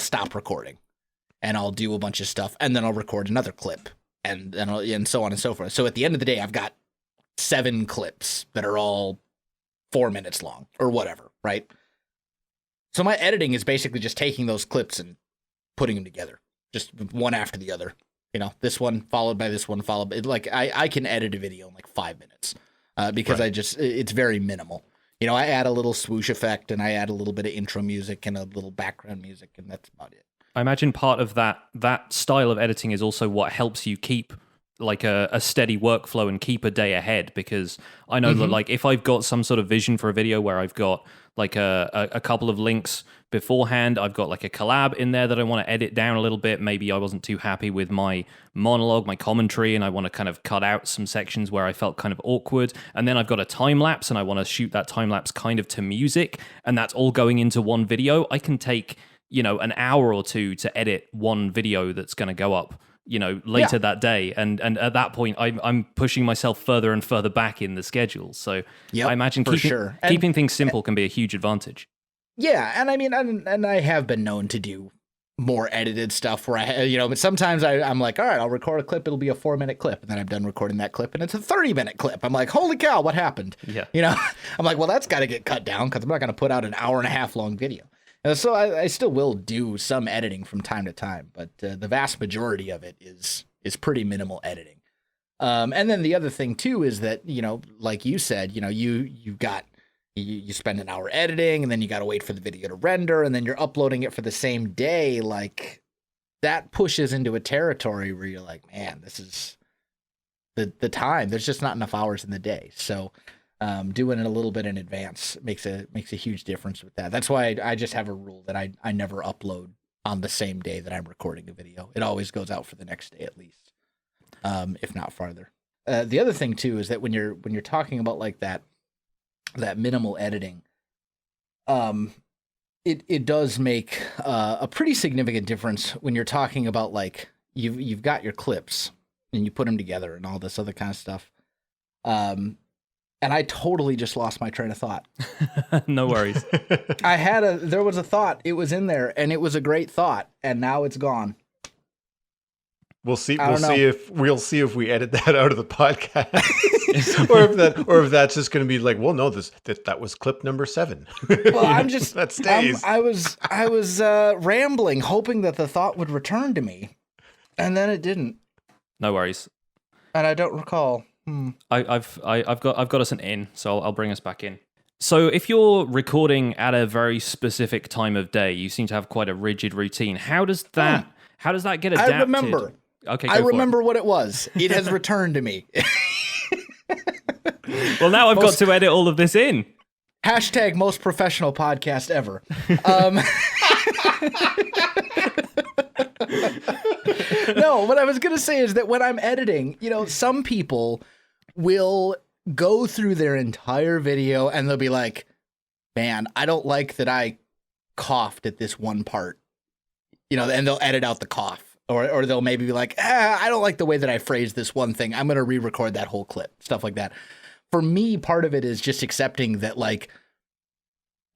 stop recording, and I'll do a bunch of stuff, and then I'll record another clip, and so on and so forth. So at the end of the day, I've got 7 clips that are all 4 minutes long or whatever, right? So my editing is basically just taking those clips and putting them together, just one after the other. This one followed by this one, followed by, like, I can edit a video in like 5 minutes because Right. it's very minimal. I add a little swoosh effect, and I add a little bit of intro music and a little background music, and that's about it. I imagine part of that style of editing is also what helps you keep like a steady workflow and keep a day ahead, because I know that like if I've got some sort of vision for a video where I've got like a couple of links beforehand, I've got like a collab in there that I want to edit down a little bit. Maybe I wasn't too happy with my monologue, my commentary, and I want to kind of cut out some sections where I felt kind of awkward. And then I've got a time lapse, and I want to shoot that time lapse kind of to music, and that's all going into one video. I can take an hour or two to edit one video that's going to go up, later that day. And at that point, I'm pushing myself further and further back in the schedule. So Yep, I imagine for sure. keeping things simple can be a huge advantage. Yeah, and I mean, and I have been known to do more edited stuff where but sometimes I'm like, all right, I'll record a clip. It'll be a 4-minute clip. And then I'm done recording that clip, and it's a 30-minute clip. I'm like, holy cow, what happened? Yeah. I'm like, well, that's got to get cut down, because I'm not going to put out an hour and a half long video. So I still will do some editing from time to time, but the vast majority of it is pretty minimal editing. And then the other thing too is that, like you said, you spend an hour editing, and then you got to wait for the video to render, and then you're uploading it for the same day. Like, that pushes into a territory where you're like, man, this is the time. There's just not enough hours in the day. So doing it a little bit in advance makes a huge difference with that. That's why I just have a rule that I never upload on the same day that I'm recording a video. It always goes out for the next day at least, if not farther. The other thing too is that when you're talking about like that minimal editing, it does make a pretty significant difference when you're talking about like you've got your clips and you put them together and all this other kind of stuff. And I totally just lost my train of thought. No worries. There was a thought, it was in there, and it was a great thought, and now it's gone. We'll see if we edit that out of the podcast, or if that's just going to be like, well, no, that was clip number 7. Well, I'm just that stays. I was rambling, hoping that the thought would return to me, and then it didn't. No worries. And I don't recall. I've got us an in, so I'll bring us back in. So if you're recording at a very specific time of day, you seem to have quite a rigid routine. How does that get adapted? I remember. Okay, I remember what it was. It has returned to me. Well, now I've got to edit all of this in. # most professional podcast ever. No, what I was going to say is that when I'm editing, some people will go through their entire video and they'll be like, man, I don't like that I coughed at this one part, and they'll edit out the cough. Or they'll maybe be like, I don't like the way that I phrased this one thing. I'm going to re-record that whole clip, stuff like that. For me, part of it is just accepting that, like,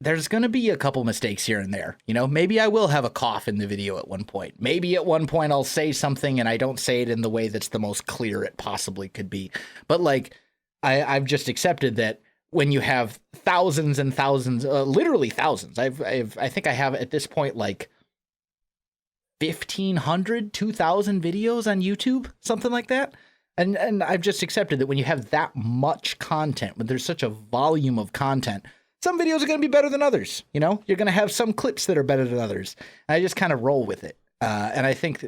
there's going to be a couple mistakes here and there. Maybe I will have a cough in the video at one point. Maybe at one point I'll say something and I don't say it in the way that's the most clear it possibly could be. But, like, I've just accepted that when you have thousands and thousands, literally thousands, I think I have at this point, like, 1,500, 2,000 videos on YouTube, something like that. And I've just accepted that when you have that much content, when there's such a volume of content, some videos are going to be better than others. You're going to have some clips that are better than others. And I just kind of roll with it. And I think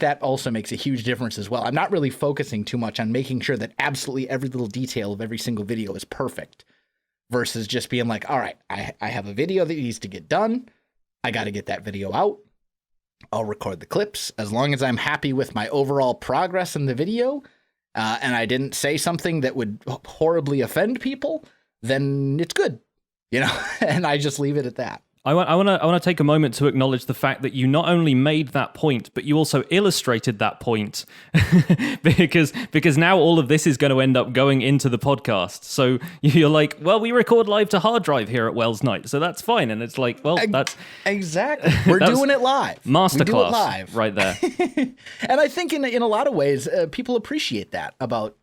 that also makes a huge difference as well. I'm not really focusing too much on making sure that absolutely every little detail of every single video is perfect versus just being like, all right, I have a video that needs to get done. I got to get that video out. I'll record the clips as long as I'm happy with my overall progress in the video, and I didn't say something that would horribly offend people, then it's good, and I just leave it at that. I want to take a moment to acknowledge the fact that you not only made that point, but you also illustrated that point, because now all of this is going to end up going into the podcast. So you're like, well, we record live to hard drive here at Welsknight, so that's fine. And it's like, well, that's exactly, we're doing it live, masterclass live right there. And I think in a lot of ways, people appreciate that about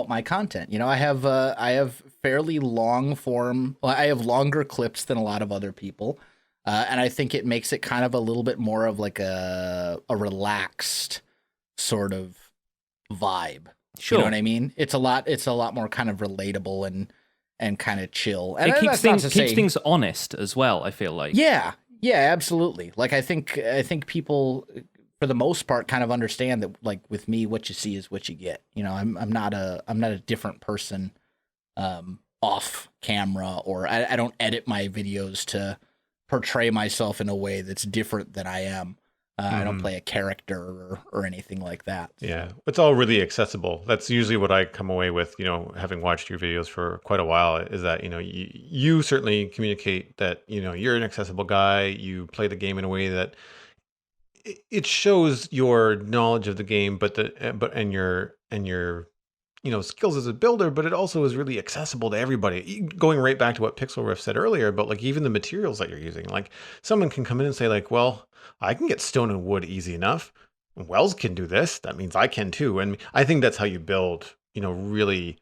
my content. I have fairly long form. Well, I have longer clips than a lot of other people. And I think it makes it kind of a little bit more of like a relaxed sort of vibe. Sure. You know what I mean? It's a lot more kind of relatable and kind of chill. And it keeps things honest as well, I feel like. Yeah, absolutely. Like I think people, for the most part, kind of understand that, like, with me, what you see is what you get. I'm not a different person off camera, or I don't edit my videos to portray myself in a way that's different than I am. I don't play a character or anything like that. So. Yeah, it's all really accessible. That's usually what I come away with, having watched your videos for quite a while, is that, you certainly communicate that, you're an accessible guy. You play the game in a way that it shows your knowledge of the game, and your skills as a builder, but it also is really accessible to everybody. Going right back to what Pixlriffs said earlier about, like, even the materials that you're using, like, someone can come in and say, like, well, I can get stone and wood easy enough. Wells can do this. That means I can too. And I think that's how you build, really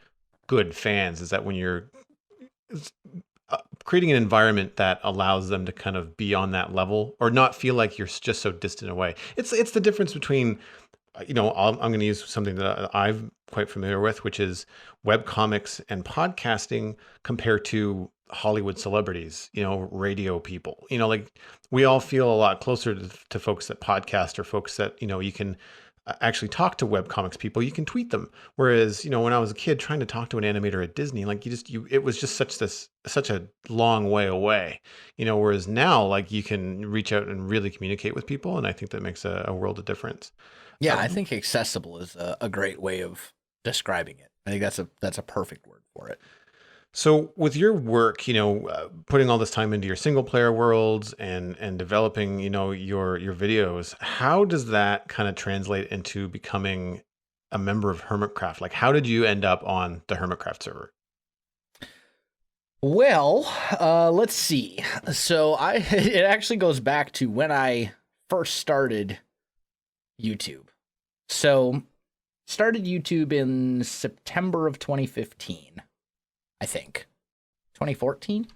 good fans, is that when you're creating an environment that allows them to kind of be on that level, or not feel like you're just so distant away. It's the difference between, I'm going to use something that I'm quite familiar with, which is web comics and podcasting compared to Hollywood celebrities, radio people. Like, we all feel a lot closer to folks that podcast, or folks that, you can actually talk to webcomics people, you can tweet them. Whereas, when I was a kid trying to talk to an animator at Disney, like it was just such a long way away, whereas now, like, you can reach out and really communicate with people. And I think that makes a world of difference. Yeah, I think accessible is a great way of describing it. I think that's a perfect word for it. So with your work, putting all this time into your single player worlds and developing, your videos, how does that kind of translate into becoming a member of Hermitcraft? Like, how did you end up on the Hermitcraft server? Well, let's see. So it actually goes back to when I first started YouTube. So started YouTube in September of 2015. I think 2014.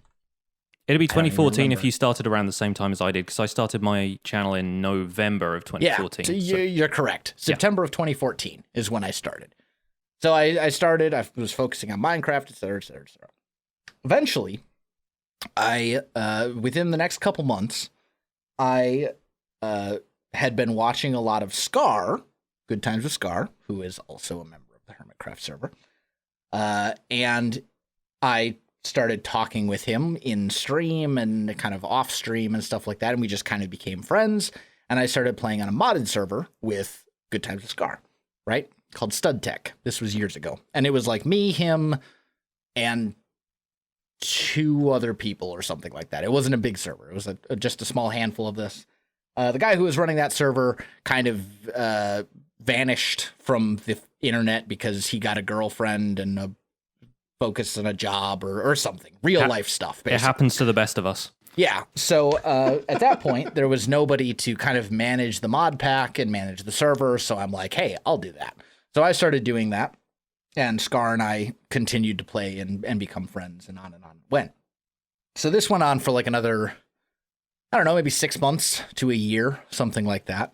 It'd be 2014 if you started around the same time as I did, because I started my channel in November of 2014. Yeah, so you're correct. September of 2014 is when I started. So I started. I was focusing on Minecraft, et cetera, et cetera, et cetera. Eventually, within the next couple months, I had been watching a lot of Scar, Good Times with Scar, who is also a member of the Hermitcraft server, and I started talking with him in stream and kind of off stream and stuff like that. And we just kind of became friends. And I started playing on a modded server with Good Times with Scar, right? Called Stud Tech. This was years ago. And it was like me, him, and 2 other people or something like that. It wasn't a big server. It was just a small handful of this. The guy who was running that server kind of vanished from the internet because he got a girlfriend and a focus on a job or something, real life stuff. Basically. It happens to the best of us. Yeah. So at that point, there was nobody to kind of manage the mod pack and manage the server. So I'm like, hey, I'll do that. So I started doing that, and Scar and I continued to play and become friends, and on it went. So this went on for like another, I don't know, maybe 6 months to a year, something like that.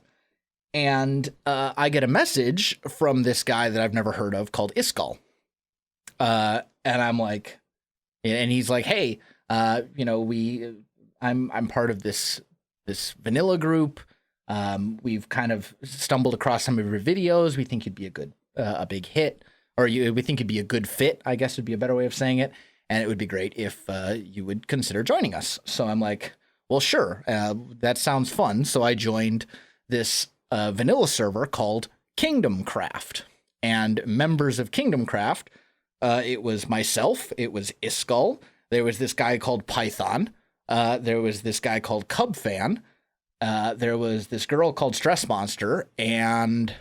And I get a message from this guy that I've never heard of called Iskall. And I'm like, and he's like, hey, I'm part of this vanilla group. We've kind of stumbled across some of your videos. We think you'd be a big hit, or we think you'd be a good fit, I guess would be a better way of saying it. And it would be great if you would consider joining us. So I'm like, well, sure. That sounds fun. So I joined this vanilla server called Kingdomcraft, and members of Kingdomcraft, it was myself, it was Iskall, there was this guy called Python, there was this guy called Cubfan, there was this girl called Stress Monster, and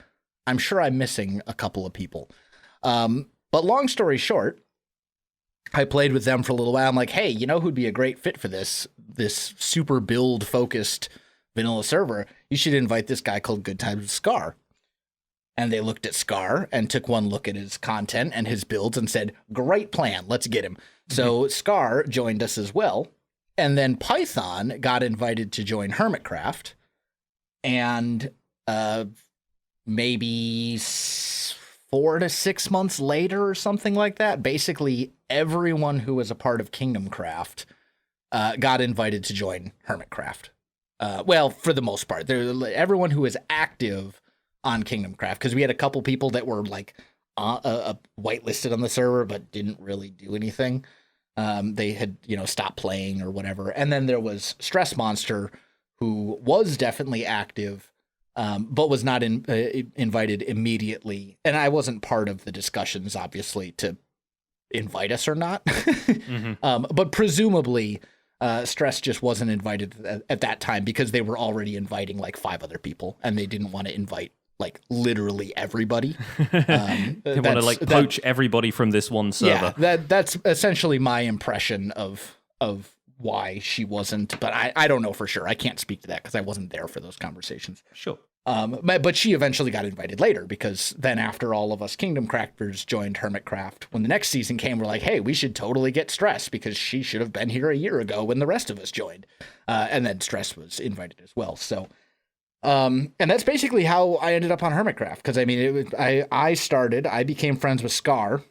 I'm sure I'm missing a couple of people. But long story short, I played with them for a little while. I'm like, hey, who'd be a great fit for this super build-focused vanilla server? You should invite this guy called Good Times with Scar. And they looked at Scar and took one look at his content and his builds and said, great plan, let's get him. So Scar joined us as well. And then Python got invited to join Hermitcraft. And maybe 4 to 6 months later or something like that, basically everyone who was a part of Kingdomcraft got invited to join Hermitcraft. Well, for the most part, everyone who was active on Kingdomcraft, because we had a couple people that were like whitelisted on the server but didn't really do anything. They had stopped playing or whatever. And then there was Stress Monster, who was definitely active, but was not invited immediately. And I wasn't part of the discussions, obviously, to invite us or not. But presumably Stress just wasn't invited at that time because they were already inviting like 5 other people, and they didn't want to invite like literally everybody. They want to like poach everybody from this one server. Yeah, that's essentially my impression of why she wasn't, but I don't know for sure. I can't speak to that because I wasn't there for those conversations. Sure. But she eventually got invited later, because then after all of us Kingdom Crafters joined Hermitcraft, when the next season came, we're like, hey, we should totally get Stress, because she should have been here a year ago when the rest of us joined. And then Stress was invited as well. So, and that's basically how I ended up on Hermitcraft. Because I mean, I became friends with Scar.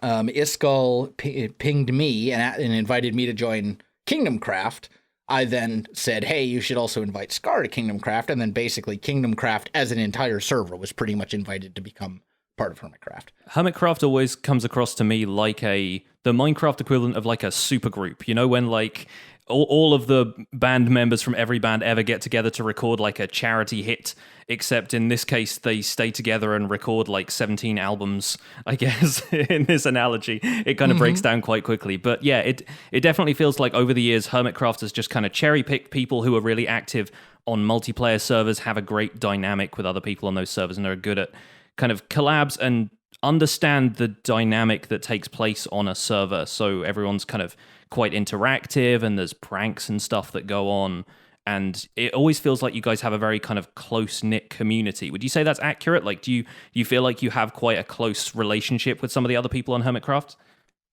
Iskall pinged me and invited me to join Kingdomcraft. I then said, hey, you should also invite Scar to Kingdom Craft. And then basically Kingdom Craft as an entire server was pretty much invited to become part of Hermitcraft. Hermitcraft always comes across to me like the Minecraft equivalent of like a super group. You know, when like all of the band members from every band ever get together to record like a charity hit, except in this case they stay together and record like 17 albums, I guess. In this analogy, it kind of breaks down quite quickly. But yeah, it definitely feels like over the years Hermitcraft has just kind of cherry-picked people who are really active on multiplayer servers, have a great dynamic with other people on those servers, and are good at kind of collabs and understand the dynamic that takes place on a server. So everyone's kind of quite interactive, and there's pranks and stuff that go on. And it always feels like you guys have a very kind of close-knit community. Would you say that's accurate? Like, do you feel like you have quite a close relationship with some of the other people on Hermitcraft?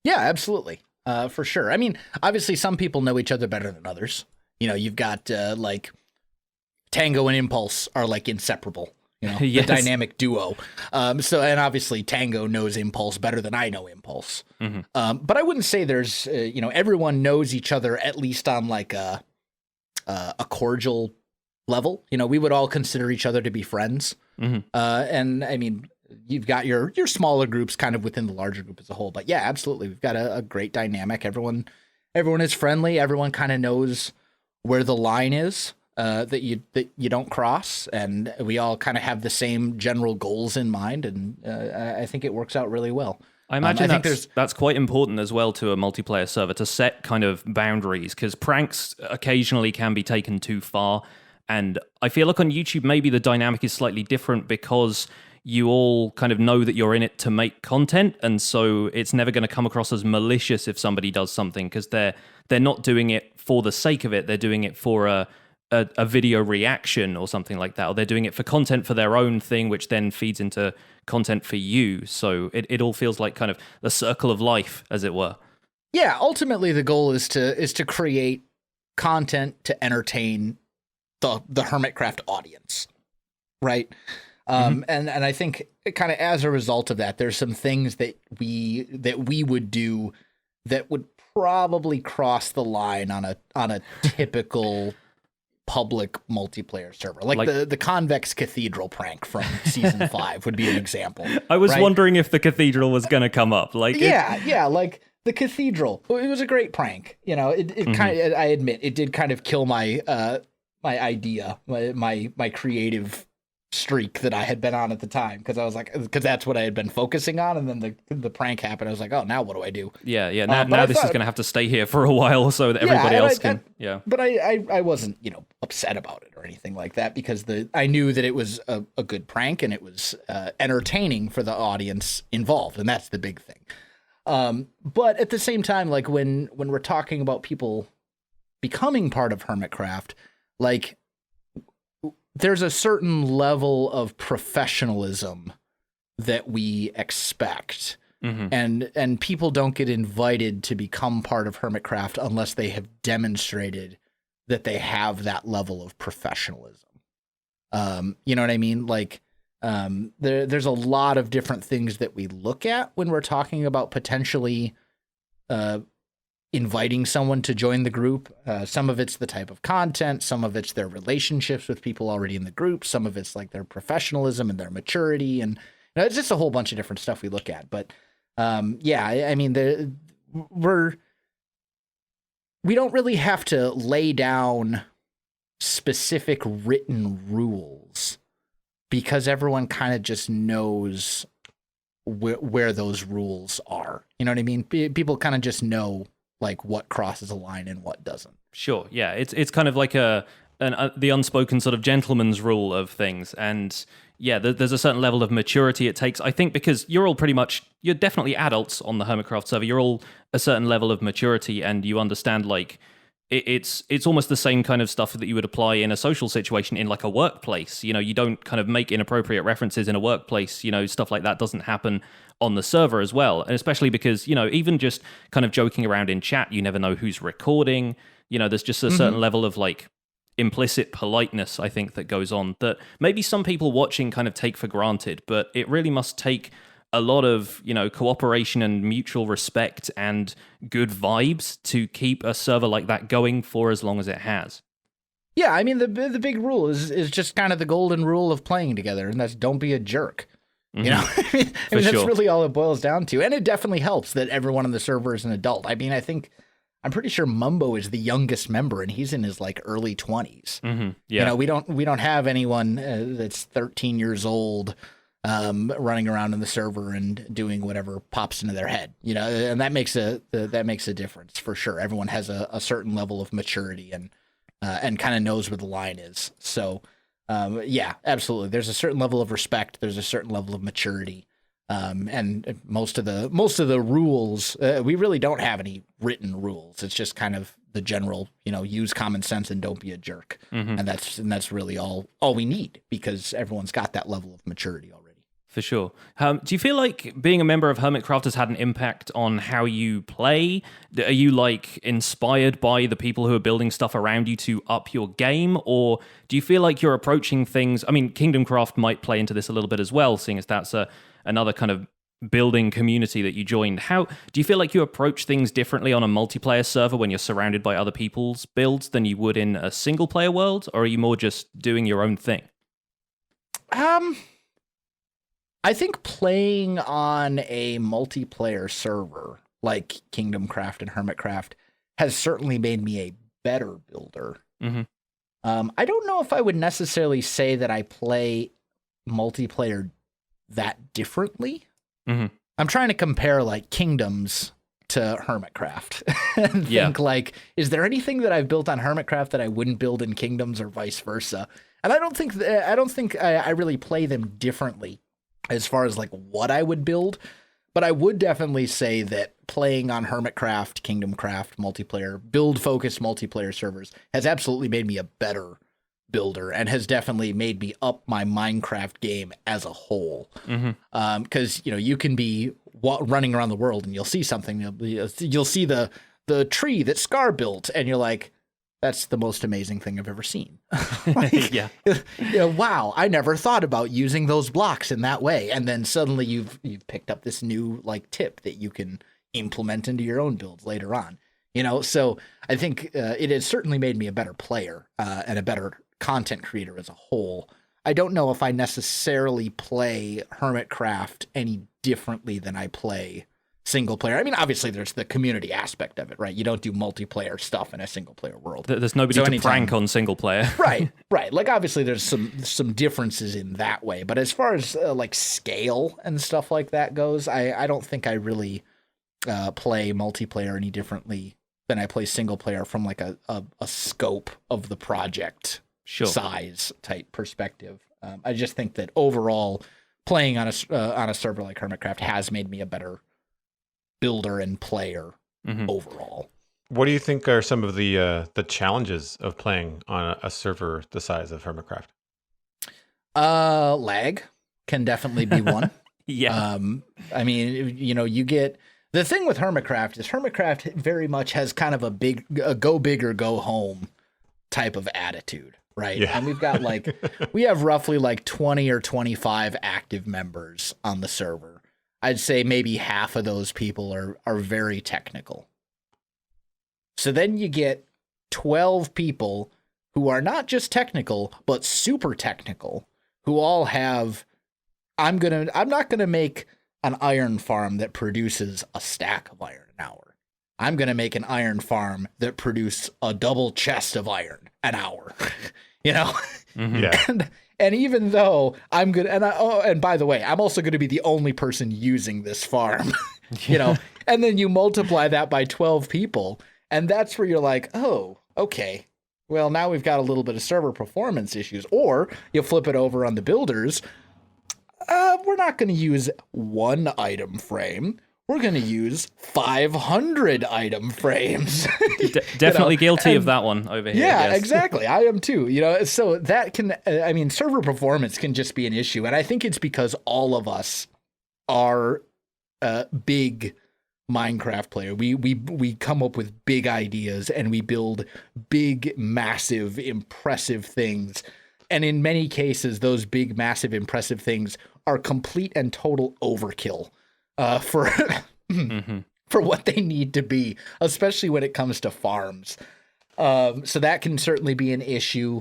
Yeah, absolutely. For sure. I mean, obviously some people know each other better than others. You know, you've got like Tango and Impulse are like inseparable. You know, Yes. the dynamic duo. And obviously Tango knows Impulse better than I know Impulse. But I wouldn't say there's, everyone knows each other at least on like a cordial level. You know, we would all consider each other to be friends. And I mean, you've got your smaller groups kind of within the larger group as a whole. But yeah, absolutely. We've got a great dynamic. Everyone is friendly. Everyone kind of knows where the line is. That you don't cross, and we all kind of have the same general goals in mind, and I think it works out really well. I imagine that's quite important as well to a multiplayer server, to set kind of boundaries, because pranks occasionally can be taken too far. And I feel like on YouTube, maybe the dynamic is slightly different because you all kind of know that you're in it to make content. And so it's never going to come across as malicious if somebody does something, because they're not doing it for the sake of it. They're doing it for a video reaction or something like that, or they're doing it for content for their own thing, which then feeds into content for you. So it all feels like kind of the circle of life, as it were. Yeah, ultimately the goal is to create content to entertain the Hermitcraft audience, right? And I think kind of as a result of that, there's some things that we would do that would probably cross the line on a typical public multiplayer server, like the Convex Cathedral prank from season 5 would be an example. I was wondering if the cathedral was going to come up. Like, like the cathedral. It was a great prank. You know, it kind of, I admit, it did kind of kill my my idea, my creative streak that I had been on at the time, because that's what I had been focusing on, and then the prank happened. I was like, oh, now what do I do? Yeah. Now this is going to have to stay here for a while so that everybody else can. But I wasn't upset about it or anything like that, because I knew that it was a good prank, and it was entertaining for the audience involved, and that's the big thing. But at the same time, like when we're talking about people becoming part of Hermitcraft, like, there's a certain level of professionalism that we expect. And people don't get invited to become part of Hermitcraft unless they have demonstrated that they have that level of professionalism. You know what I mean? Like, there's a lot of different things that we look at when we're talking about potentially inviting someone to join the group. Some of it's the type of content, some of it's their relationships with people already in the group, some of it's like their professionalism and their maturity, and it's just a whole bunch of different stuff we look at. But I mean, we don't really have to lay down specific written rules, because everyone kind of just knows where those rules are. You know what I mean? People kind of just know like what crosses a line and what doesn't. Sure. Yeah. It's kind of like the unspoken sort of gentleman's rule of things. And yeah, there's a certain level of maturity it takes, I think, because you're definitely adults on the Hermitcraft server. You're all a certain level of maturity, and you understand, like, it's almost the same kind of stuff that you would apply in a social situation in like a workplace. You know, you don't kind of make inappropriate references in a workplace. You know, stuff like that doesn't happen on the server as well. And especially because, even just kind of joking around in chat, you never know who's recording. You know, there's just a certain level of like implicit politeness, I think, that goes on that maybe some people watching kind of take for granted, but it really must take a lot of, cooperation and mutual respect and good vibes to keep a server like that going for as long as it has. Yeah, I mean, the big rule is just kind of the golden rule of playing together, and that's don't be a jerk. You know, I mean, that's sure. really all it boils down to. And it definitely helps that everyone on the server is an adult. I mean, I'm pretty sure Mumbo is the youngest member, and he's in his like early 20s. Yeah. You know, we don't have anyone that's 13 years old running around in the server and doing whatever pops into their head. You know, and that makes a difference for sure. Everyone has a certain level of maturity and kind of knows where the line is. So. Yeah, absolutely. There's a certain level of respect. There's a certain level of maturity, and most of the rules. We really don't have any written rules. It's just kind of the general, use common sense and don't be a jerk, and that's really all we need because everyone's got that level of maturity already. For sure. Do you feel like being a member of Hermitcraft has had an impact on how you play? Are you like inspired by the people who are building stuff around you to up your game? Or do you feel like you're approaching things? I mean, Kingdom Craft might play into this a little bit as well, seeing as that's another kind of building community that you joined. How do you feel like you approach things differently on a multiplayer server when you're surrounded by other people's builds than you would in a single player world? Or are you more just doing your own thing? I think playing on a multiplayer server like Kingdom Craft and Hermitcraft has certainly made me a better builder. I don't know if I would necessarily say that I play multiplayer that differently. I'm trying to compare like Kingdoms to Hermitcraft and think like, is there anything that I've built on Hermitcraft that I wouldn't build in Kingdoms or vice versa? And I don't think I really play them differently as far as like what I would build, but I would definitely say that playing on Hermitcraft, Kingdom Craft multiplayer, build-focused multiplayer servers has absolutely made me a better builder and has definitely made me up my Minecraft game as a whole. Because you can be running around the world and you'll see something, you'll see the tree that Scar built, and you're like, that's the most amazing thing I've ever seen. Wow, I never thought about using those blocks in that way. And then suddenly you've picked up this new like tip that you can implement into your own builds later on. So I think it has certainly made me a better player and a better content creator as a whole. I don't know if I necessarily play Hermitcraft any differently than I play single player. I mean, obviously there's the community aspect of it, right? You don't do multiplayer stuff in a single player world. There's nobody to prank on single player. Right. Like obviously there's some differences in that way, but as far as like scale and stuff like that goes, I don't think I really play multiplayer any differently than I play single player from like a scope of the project size type perspective. I just think that overall playing on a server like Hermitcraft has made me a better builder and player overall. What do you think are some of the challenges of playing on a server the size of Hermitcraft? Lag can definitely be one. I mean, you get the thing with Hermitcraft is Hermitcraft very much has kind of a go big or go home type of attitude, right? Yeah. And we've got we have roughly like 20 or 25 active members on the server. I'd say maybe half of those people are very technical. So then you get 12 people who are not just technical, but super technical, who all have, I'm not gonna make an iron farm that produces a stack of iron an hour. I'm gonna make an iron farm that produces a double chest of iron an hour. Yeah. And even though I'm good, and by the way, I'm also going to be the only person using this farm, and then you multiply that by 12 people, and that's where you're like, oh, okay, well, now we've got a little bit of server performance issues. Or you flip it over on the builders. We're not going to use one item frame. We're going to use 500 item frames. Definitely guilty of that one over here. Yeah, yes. Exactly. I am too. So that can, server performance can just be an issue. And I think it's because all of us are big Minecraft player. We come up with big ideas and we build big, massive, impressive things. And in many cases, those big, massive, impressive things are complete and total overkill for for what they need to be, especially when it comes to farms. So that can certainly be an issue.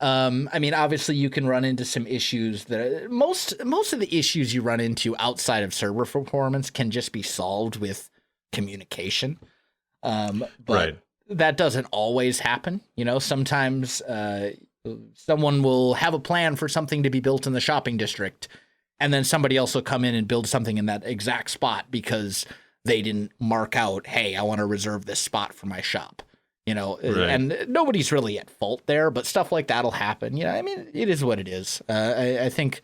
I mean, obviously, you can run into some issues that most of the issues you run into outside of server performance can just be solved with communication. But Right. that doesn't always happen. You know, sometimes someone will have a plan for something to be built in the shopping district, and then somebody else will come in and build something in that exact spot because they didn't mark out, hey, I want to reserve this spot for my shop. You know, Right. and nobody's really at fault there, but stuff like that'll happen. You know, I mean, it is what it is. I think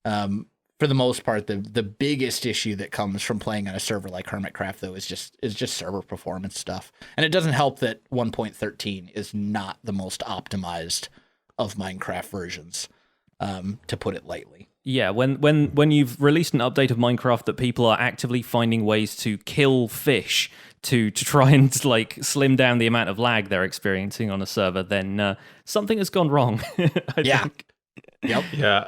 for the most part, the biggest issue that comes from playing on a server like Hermitcraft, though, is just server performance stuff. And it doesn't help that 1.13 is not the most optimized of Minecraft versions, to put it lightly. Yeah, when you've released an update of Minecraft that people are actively finding ways to kill fish to try and like slim down the amount of lag they're experiencing on a server, then something has gone wrong. I think. Yep. Yeah.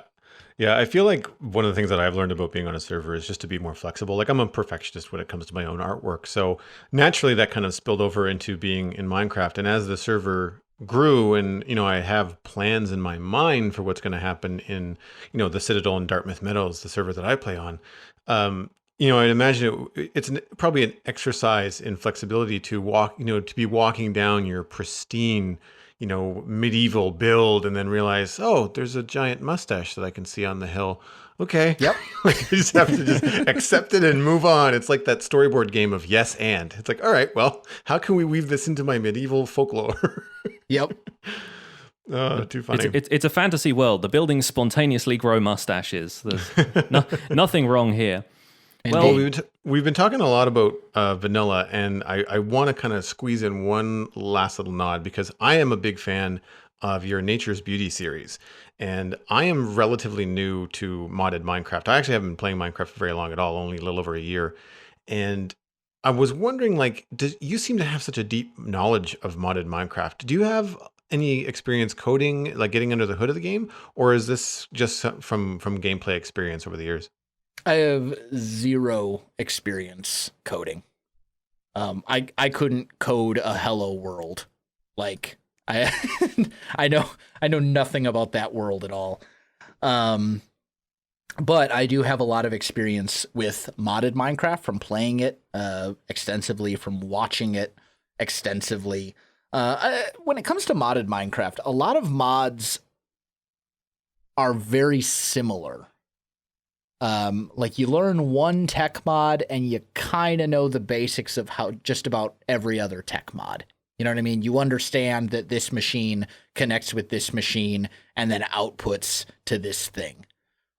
Yeah, I feel like one of the things that I've learned about being on a server is just to be more flexible. Like I'm a perfectionist when it comes to my own artwork. So naturally that kind of spilled over into being in Minecraft. And as the server grew and, I have plans in my mind for what's going to happen in, the Citadel and Dartmouth Meadows, the server that I play on, I'd imagine it's probably an exercise in flexibility to walk, to be walking down your pristine, medieval build and then realize, oh, there's a giant mustache that I can see on the hill. Okay. Yep. Like, you just have to just accept it and move on. It's like that storyboard game of yes and. It's like, all right, well, how can we weave this into my medieval folklore? Yep. Oh, too funny. It's a fantasy world. The buildings spontaneously grow mustaches. There's nothing wrong here. Well, we've been talking a lot about vanilla, and I want to kind of squeeze in one last little nod because I am a big fan of your Nature's Beauty series, and I am relatively new to modded Minecraft. I actually haven't been playing Minecraft for very long at all, only a little over a year, and I was wondering, like, you seem to have such a deep knowledge of modded Minecraft. Do you have any experience coding, like getting under the hood of the game, or is this just from gameplay experience over the years? I have zero experience coding. I couldn't code a hello world. Like I I know nothing about that world at all. But I do have a lot of experience with modded Minecraft from playing it extensively, from watching it extensively. When it comes to modded Minecraft, a lot of mods are very similar. Like you learn one tech mod and you kind of know the basics of how just about every other tech mod. You know what I mean? You understand that this machine connects with this machine and then outputs to this thing.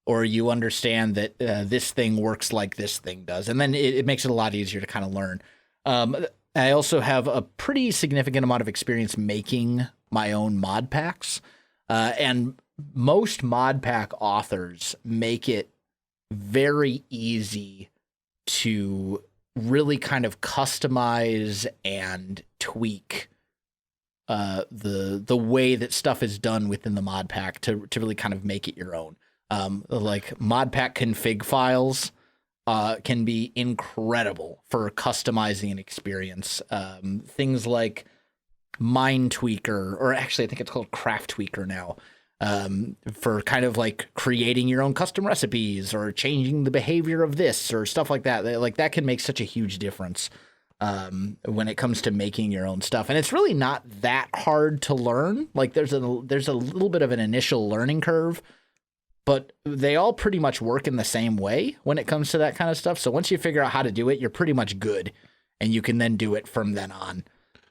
Or you understand that this thing works like this thing does. And then it makes it a lot easier to kind of learn. I also have a pretty significant amount of experience making my own mod packs. And most mod pack authors make it very easy to really kind of customize and tweak the way that stuff is done within the mod pack to really kind of make it your own. Like mod pack config files can be incredible for customizing an experience. Things like Mine Tweaker, or actually I think it's called Craft Tweaker now, for kind of like creating your own custom recipes or changing the behavior of this or stuff like that. Like that can make such a huge difference when it comes to making your own stuff. And it's really not that hard to learn. Like there's a little bit of an initial learning curve, but they all pretty much work in the same way when it comes to that kind of stuff. So once you figure out how to do it, you're pretty much good, and you can then do it from then on.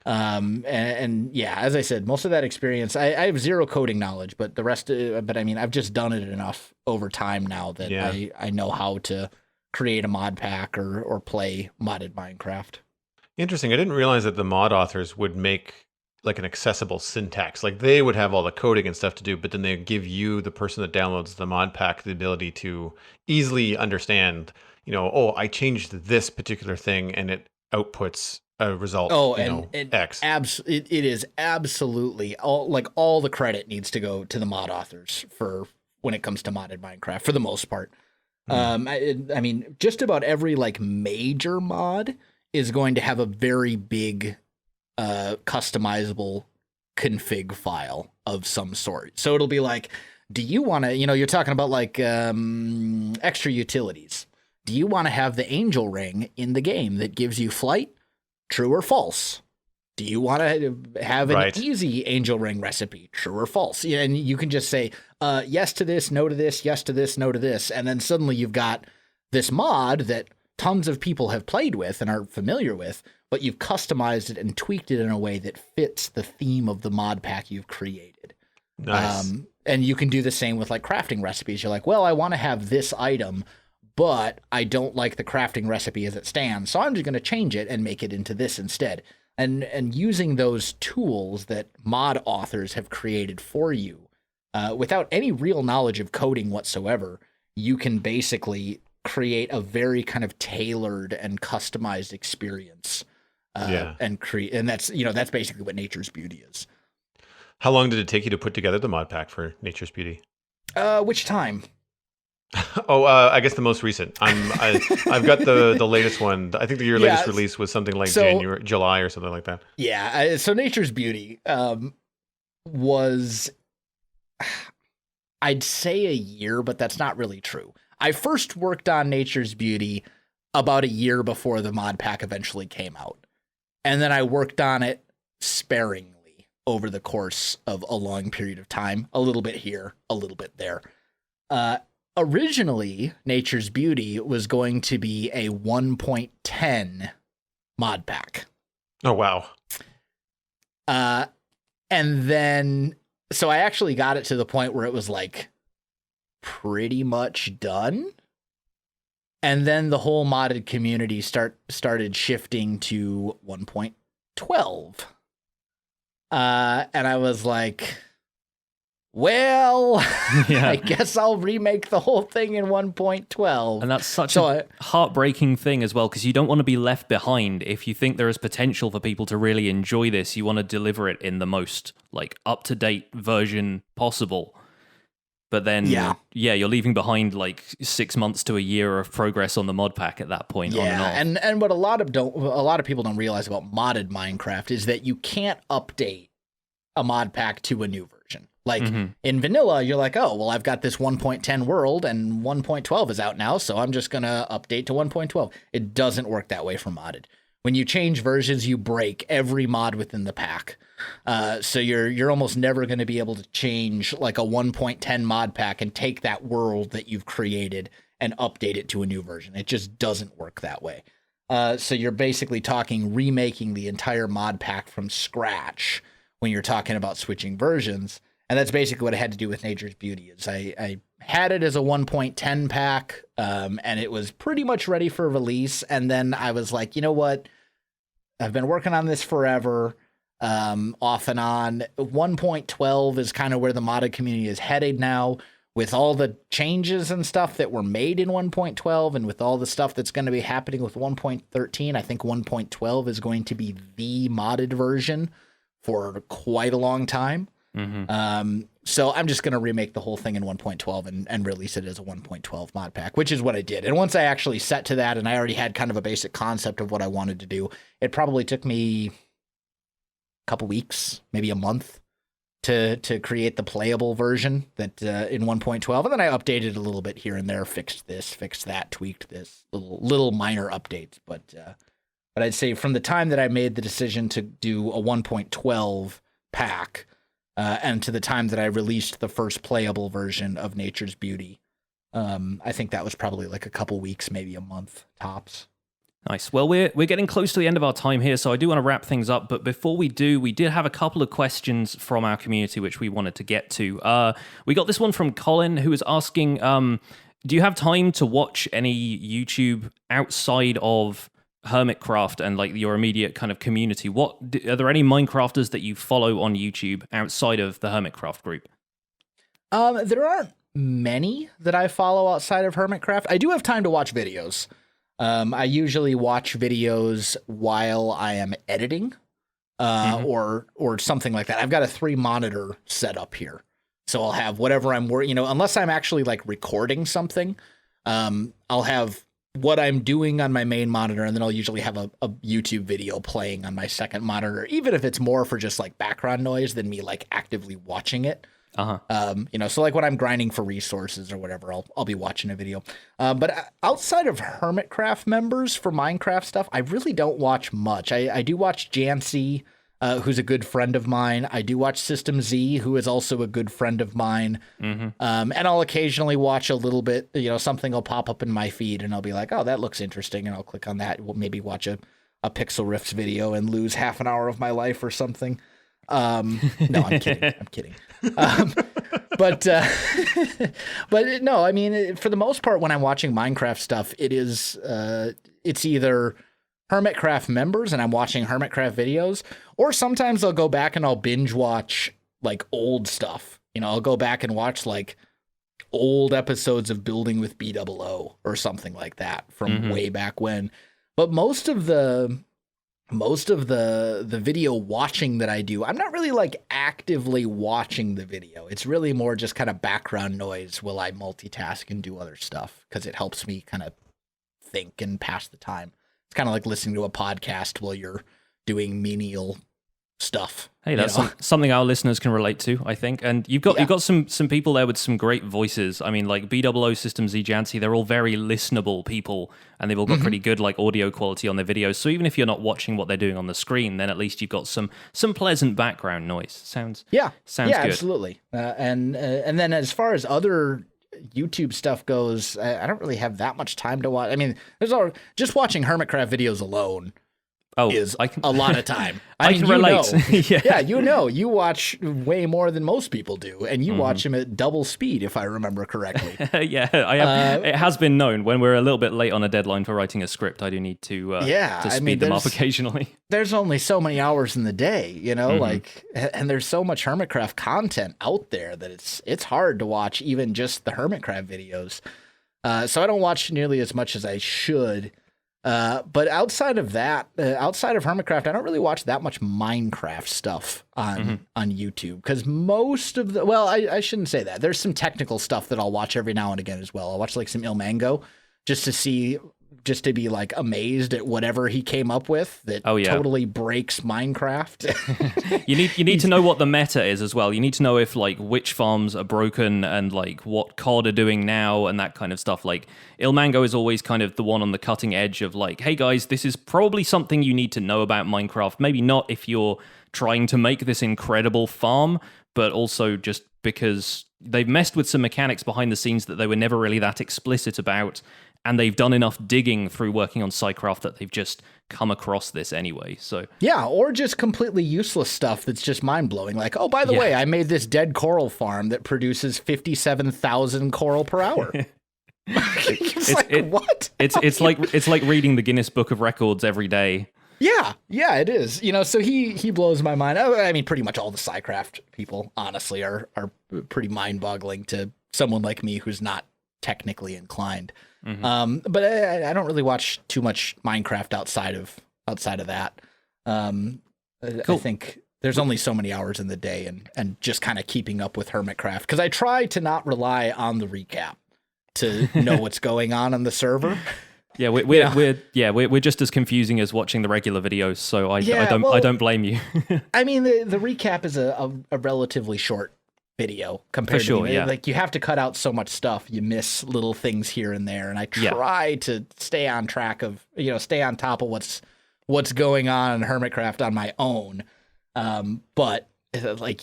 And yeah, as I said, most of that experience, I have zero coding knowledge, but the rest, but I mean, I've just done it enough over time now that I know how to create a mod pack or play modded Minecraft. Interesting. I didn't realize that the mod authors would make like an accessible syntax. Like they would have all the coding and stuff to do, but then they give you, the person that downloads the mod pack, the ability to easily understand, oh, I changed this particular thing and it outputs a result. X. It is absolutely all the credit needs to go to the mod authors for when it comes to modded Minecraft for the most part. Hmm. I mean, just about every like major mod is going to have a very big customizable config file of some sort. So it'll be like, do you want to, you're talking about like extra utilities. Do you want to have the angel ring in the game that gives you flight? True or false? Do you want to have an Right. easy angel ring recipe? True or false? Yeah, and you can just say yes to this, no to this, yes to this, no to this. And then suddenly you've got this mod that tons of people have played with and are familiar with, but you've customized it and tweaked it in a way that fits the theme of the mod pack you've created. Nice. And you can do the same with like crafting recipes. You're like, well, I want to have this item, but I don't like the crafting recipe as it stands, so I'm just going to change it and make it into this instead. And using those tools that mod authors have created for you, without any real knowledge of coding whatsoever, you can basically create a very kind of tailored and customized experience. Yeah. And that's basically what Nature's Beauty is. How long did it take you to put together the mod pack for Nature's Beauty? Which time? Oh, I guess the most recent. I've got the latest one. I think your latest release was something like July or something like that. Yeah. So Nature's Beauty was, I'd say a year, but that's not really true. I first worked on Nature's Beauty about a year before the mod pack eventually came out. And then I worked on it sparingly over the course of a long period of time, a little bit here, a little bit there. Originally, Nature's Beauty was going to be a 1.10 mod pack. Oh, wow. And then, so I actually got it to the point where it was like pretty much done. And then the whole modded community started shifting to 1.12. And I was like, well, I guess I'll remake the whole thing in 1.12. And that's such a heartbreaking thing as well, because you don't want to be left behind. If you think there is potential for people to really enjoy this, you want to deliver it in the most like up-to-date version possible. But then, you're leaving behind like 6 months to a year of progress on the mod pack at that point. On and off. And what a lot of people don't realize about modded Minecraft is that you can't update a mod pack to a new version. Like in vanilla, you're like, oh, well, I've got this 1.10 world and 1.12 is out now, so I'm just going to update to 1.12. It doesn't work that way for modded. When you change versions, you break every mod within the pack. So you're almost never going to be able to change like a 1.10 mod pack and take that world that you've created and update it to a new version. It just doesn't work that way. So you're basically talking remaking the entire mod pack from scratch when you're talking about switching versions. And that's basically what I had to do with Nature's Beauty. Is I had it as a 1.10 pack, and it was pretty much ready for release. And then I was like, you know what? I've been working on this forever, off and on. 1.12 is kind of where the modded community is headed now, with all the changes and stuff that were made in 1.12, and with all the stuff that's going to be happening with 1.13. I think 1.12 is going to be the modded version for quite a long time. So I'm just going to remake the whole thing in 1.12 and release it as a 1.12 mod pack, which is what I did. And once I actually set to that and I already had kind of a basic concept of what I wanted to do, it probably took me a couple weeks, maybe a month to create the playable version that in 1.12. And then I updated a little bit here and there, fixed this, fixed that, tweaked this, little minor updates. But I'd say from the time that I made the decision to do a 1.12 pack, and to the time that I released the first playable version of Nature's Beauty, I think that was probably like a couple weeks, maybe a month tops. Nice. Well, we're getting close to the end of our time here, so I do want to wrap things up. But before we do, we did have a couple of questions from our community which we wanted to get to. We got this one from Colin, who was asking, do you have time to watch any YouTube outside of Hermitcraft and like your immediate kind of community? Are there any Minecrafters that you follow on YouTube outside of the Hermitcraft group? There aren't many that I follow outside of Hermitcraft. I do have time to watch videos. I usually watch videos while I am editing, or something like that. I've got a 3-monitor setup here, so I'll have whatever I'm unless I'm actually like recording something. I'll have what I'm doing on my main monitor, and then I'll usually have a YouTube video playing on my second monitor, even if it's more for just like background noise than me like actively watching it. So like when I'm grinding for resources or whatever, I'll be watching a video. But outside of Hermitcraft members for Minecraft stuff, I really don't watch much. I do watch Jancy, who's a good friend of mine. I do watch System Z, who is also a good friend of mine. And I'll occasionally watch a little bit, something will pop up in my feed and I'll be like, oh, that looks interesting. And I'll click on that. We'll maybe watch a Pixlriffs video and lose half an hour of my life or something. No, I'm kidding. I'm kidding. But no, I mean, for the most part, when I'm watching Minecraft stuff, it's either Hermitcraft members and I'm watching Hermitcraft videos, or sometimes I'll go back and I'll binge watch like old stuff. I'll go back and watch like old episodes of Building with BOO or something like that from way back when. But most of the video watching that I do, I'm not really like actively watching the video. It's really more just kind of background noise while I multitask and do other stuff, because it helps me kind of think and pass the time. It's kind of like listening to a podcast while you're doing menial stuff. Hey, that's something our listeners can relate to, I think. And you've got some people there with some great voices. I mean, like BOO, System Z, Jancy, they're all very listenable people, and they've all got pretty good like audio quality on their videos. So even if you're not watching what they're doing on the screen, then at least you've got some pleasant background noise. Sounds good. Absolutely. And then as far as other YouTube stuff goes, I don't really have that much time to watch. I mean, just watching Hermitcraft videos alone is a lot of time. I can relate. You watch way more than most people do, and you watch them at double speed, if I remember correctly. I have. It has been known when we're a little bit late on a deadline for writing a script, I do need to speed them up occasionally. There's only so many hours in the day, and there's so much Hermitcraft content out there that it's hard to watch even just the Hermitcraft videos. So I don't watch nearly as much as I should. But outside of that, outside of Hermitcraft, I don't really watch that much Minecraft stuff on YouTube, because most of I shouldn't say that. There's some technical stuff that I'll watch every now and again as well. I'll watch like some Ilmango just to be like amazed at whatever he came up with that totally breaks Minecraft. You need to know what the meta is as well. You need to know if like witch farms are broken and like what COD are doing now and that kind of stuff. Like Ilmango is always kind of the one on the cutting edge of like, hey guys, this is probably something you need to know about Minecraft. Maybe not if you're trying to make this incredible farm, but also just because they've messed with some mechanics behind the scenes that they were never really that explicit about. And they've done enough digging through working on SciCraft that they've just come across this anyway. So or just completely useless stuff that's just mind-blowing. Like, oh, by the way, I made this dead coral farm that produces 57,000 coral per hour. What? It's like reading the Guinness Book of Records every day. Yeah, it is. So he blows my mind. I mean, pretty much all the SciCraft people, honestly, are pretty mind-boggling to someone like me who's not technically inclined. But I don't really watch too much Minecraft outside of that. Cool. I think there's only so many hours in the day, and just kind of keeping up with Hermitcraft, because I try to not rely on the recap to know what's going on the server. Yeah, we're just as confusing as watching the regular videos, so I don't blame you. I mean, the recap is a relatively short video compared to like you have to cut out so much stuff, you miss little things here and there, and I try to stay on track of stay on top of what's going on in Hermitcraft on my own, but like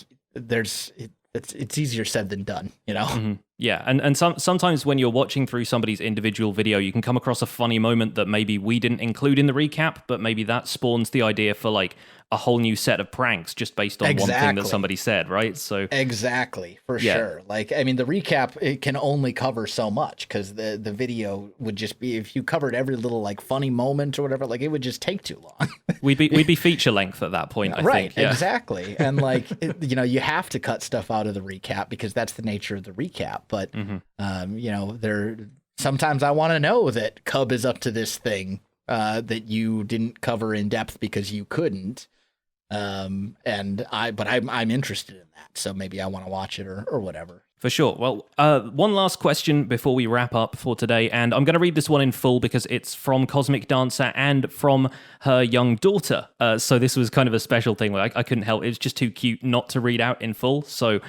it's easier said than done, Yeah, and sometimes when you're watching through somebody's individual video, you can come across a funny moment that maybe we didn't include in the recap, but maybe that spawns the idea for like a whole new set of pranks just based on one thing that somebody said, right? So exactly, for sure. Like, I mean, the recap, it can only cover so much, because the video would just be, if you covered every little like funny moment or whatever, like it would just take too long. we'd be feature length at that point, I think. Yeah. Exactly. And like you have to cut stuff out of the recap because that's the nature of the recap. But sometimes I want to know that Cub is up to this thing that you didn't cover in depth because you couldn't. But I'm interested in that, so maybe I want to watch it or whatever. For sure. Well, one last question before we wrap up for today, and I'm going to read this one in full because it's from Cosmic Dancer and from her young daughter. So this was kind of a special thing where I couldn't help. It was just too cute not to read out in full. So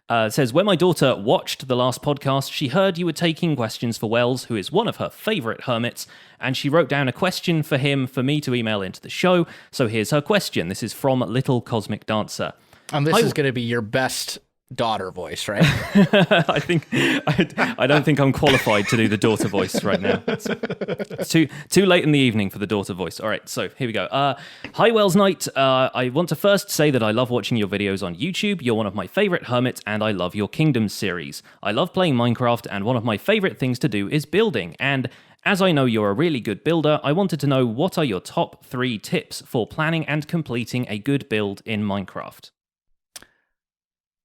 it says, when my daughter watched the last podcast, she heard you were taking questions for Wells, who is one of her favorite hermits, and she wrote down a question for him for me to email into the show. So here's her question. This is from Little Cosmic Dancer. And this is going to be your best daughter voice, right? I don't think I'm qualified to do the daughter voice right now. It's too late in the evening for the daughter voice. All right, so here we go. Hi, Welsknight. I want to first say that I love watching your videos on YouTube. You're one of my favorite hermits, and I love your Kingdoms series. I love playing Minecraft, and one of my favorite things to do is building. And as I know you're a really good builder, I wanted to know what are your top 3 tips for planning and completing a good build in Minecraft?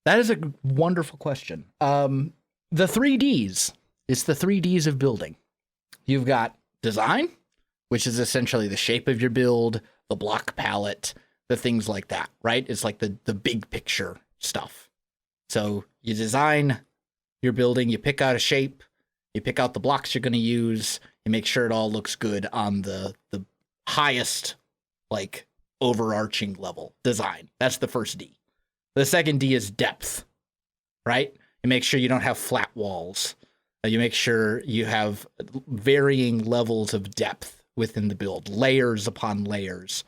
That is a wonderful question. The 3Ds. It's the 3Ds of building. You've got design, which is essentially the shape of your build, the block palette, the things like that, right? It's like the big picture stuff. So you design your building, you pick out a shape, you pick out the blocks you're going to use, you make sure it all looks good on the highest, like, overarching level. Design. That's the first D. The second D is depth, right? You make sure you don't have flat walls. You make sure you have varying levels of depth within the build, layers upon layers.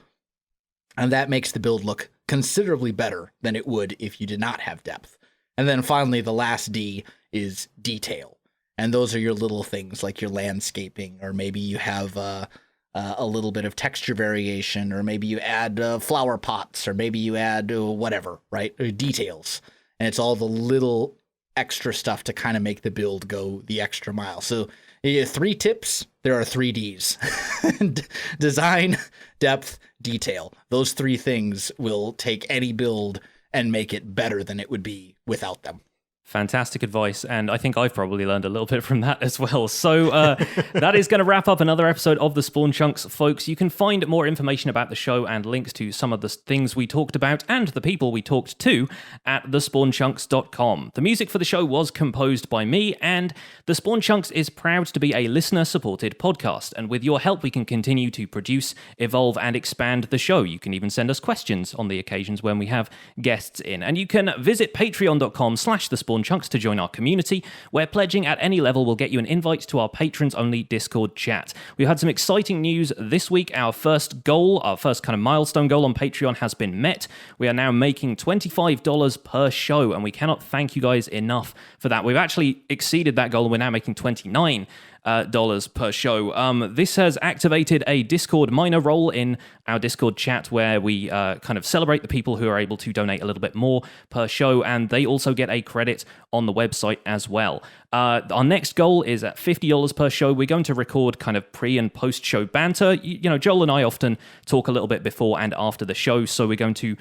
And that makes the build look considerably better than it would if you did not have depth. And then finally, the last D is detail. And those are your little things like your landscaping, or maybe you have a little bit of texture variation, or maybe you add flower pots, or maybe you add whatever, right? Details. And it's all the little extra stuff to kind of make the build go the extra mile. So 3 tips, there are 3 Ds. Design, depth, detail. Those 3 things will take any build and make it better than it would be without them. Fantastic advice, and I think I've probably learned a little bit from that as well. So that is going to wrap up another episode of the Spawn Chunks, folks. You can find more information about the show and links to some of the things we talked about and the people we talked to at thespawnchunks.com. The music for the show was composed by me, and The Spawn Chunks is proud to be a listener-supported podcast, and with your help we can continue to produce, evolve, and expand the show. You can even send us questions on the occasions when we have guests in. And you can visit patreon.com/thespawnchunks to join our community, where pledging at any level will get you an invite to our patrons-only Discord chat. We've had some exciting news this week. Our first goal, our first kind of milestone goal on Patreon has been met. We are now making $25 per show, and we cannot thank you guys enough for that. We've actually exceeded that goal, and we're now making $29 per show. This has activated a Discord minor role in our Discord chat, where we kind of celebrate the people who are able to donate a little bit more per show, and they also get a credit on the website as well. Our next goal is at $50 per show. We're going to record kind of pre and post show banter. You know, Joel and I often talk a little bit before and after the show, so we're going to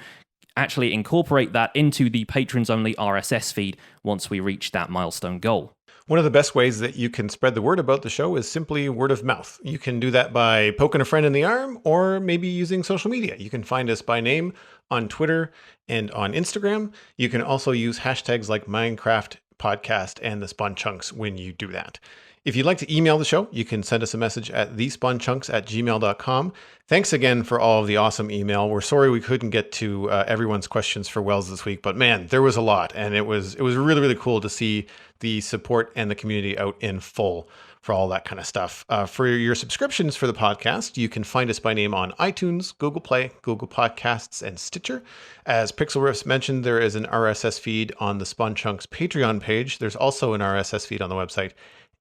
actually incorporate that into the patrons only RSS feed once we reach that milestone goal. One of the best ways that you can spread the word about the show is simply word of mouth. You can do that by poking a friend in the arm, or maybe using social media. You can find us by name on Twitter and on Instagram. You can also use hashtags like Minecraft Podcast and the Spawn Chunks when you do that. If you'd like to email the show, you can send us a message at thespawnchunks@gmail.com. Thanks again for all of the awesome email. We're sorry we couldn't get to everyone's questions for Wells this week, but man, there was a lot, and it was really, really cool to see the support and the community out in full for all that kind of stuff. For your subscriptions for the podcast, you can find us by name on iTunes, Google Play, Google Podcasts, and Stitcher. As Pixlriffs mentioned, there is an RSS feed on the Spawn Chunks Patreon page. There's also an RSS feed on the website.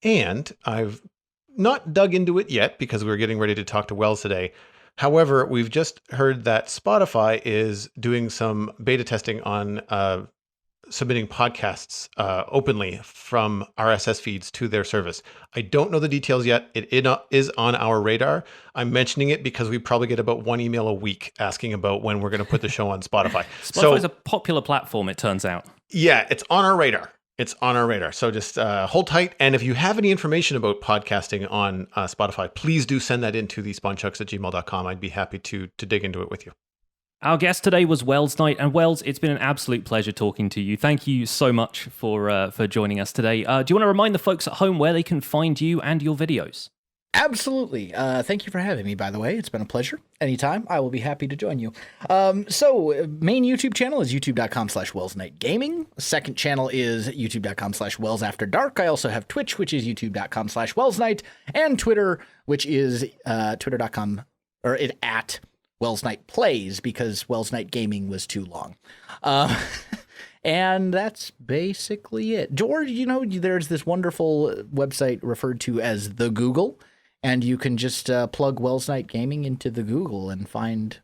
And I've not dug into it yet because we were getting ready to talk to Wells today. However, we've just heard that Spotify is doing some beta testing on submitting podcasts openly from RSS feeds to their service. I don't know the details yet. It is on our radar. I'm mentioning it because we probably get about 1 email a week asking about when we're going to put the show on Spotify. Spotify is a popular platform, it turns out. Yeah, it's on our radar. It's on our radar. So just hold tight. And if you have any information about podcasting on Spotify, please do send that in to thespawnchunks@gmail.com. I'd be happy to dig into it with you. Our guest today was Welsknight, and Wells, it's been an absolute pleasure talking to you. Thank you so much for joining us today. Do you want to remind the folks at home where they can find you and your videos? Absolutely. Thank you for having me, by the way. It's been a pleasure. Anytime, I will be happy to join you. Main YouTube channel is youtube.com/WellsNightGaming. Second channel is youtube.com/WellsAfterDark. I also have Twitch, which is youtube.com/WellsNight, and Twitter, which is twitter.com, or it at Welsknight Plays, because Welsknight Gaming was too long. And that's basically it. George, there's this wonderful website referred to as the Google, and you can just plug Welsknight Gaming into the Google and find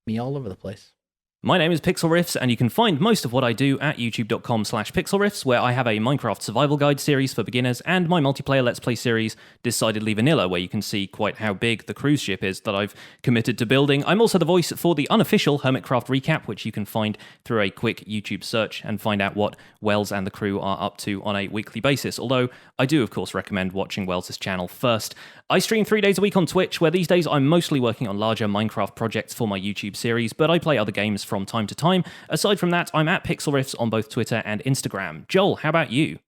me all over the place. My name is Pixlriffs, and you can find most of what I do at youtube.com/Pixlriffs, where I have a Minecraft survival guide series for beginners and my multiplayer Let's Play series, Decidedly Vanilla, where you can see quite how big the cruise ship is that I've committed to building. I'm also the voice for the unofficial Hermitcraft recap, which you can find through a quick YouTube search and find out what Wells and the crew are up to on a weekly basis, although I do, of course, recommend watching Wells' channel first. I stream 3 days a week on Twitch, where these days I'm mostly working on larger Minecraft projects for my YouTube series, but I play other games from time to time. Aside from that, I'm at Pixlriffs on both Twitter and Instagram. Joel, how about you?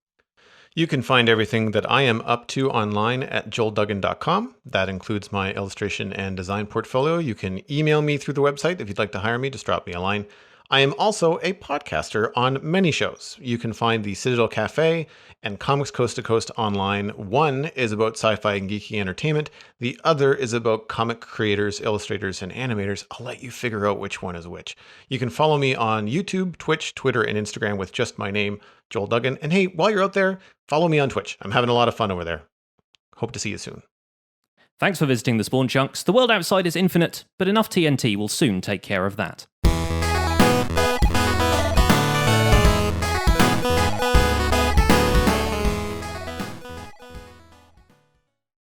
You can find everything that I am up to online at joelduggan.com. That includes my illustration and design portfolio. You can email me through the website if you'd like to hire me. Just drop me a line. I am also a podcaster on many shows. You can find the Citadel Cafe and Comics Coast to Coast online. One is about sci-fi and geeky entertainment. The other is about comic creators, illustrators, and animators. I'll let you figure out which one is which. You can follow me on YouTube, Twitch, Twitter, and Instagram with just my name, Joel Duggan. And hey, while you're out there, follow me on Twitch. I'm having a lot of fun over there. Hope to see you soon. Thanks for visiting the Spawn Chunks. The world outside is infinite, but enough TNT will soon take care of that.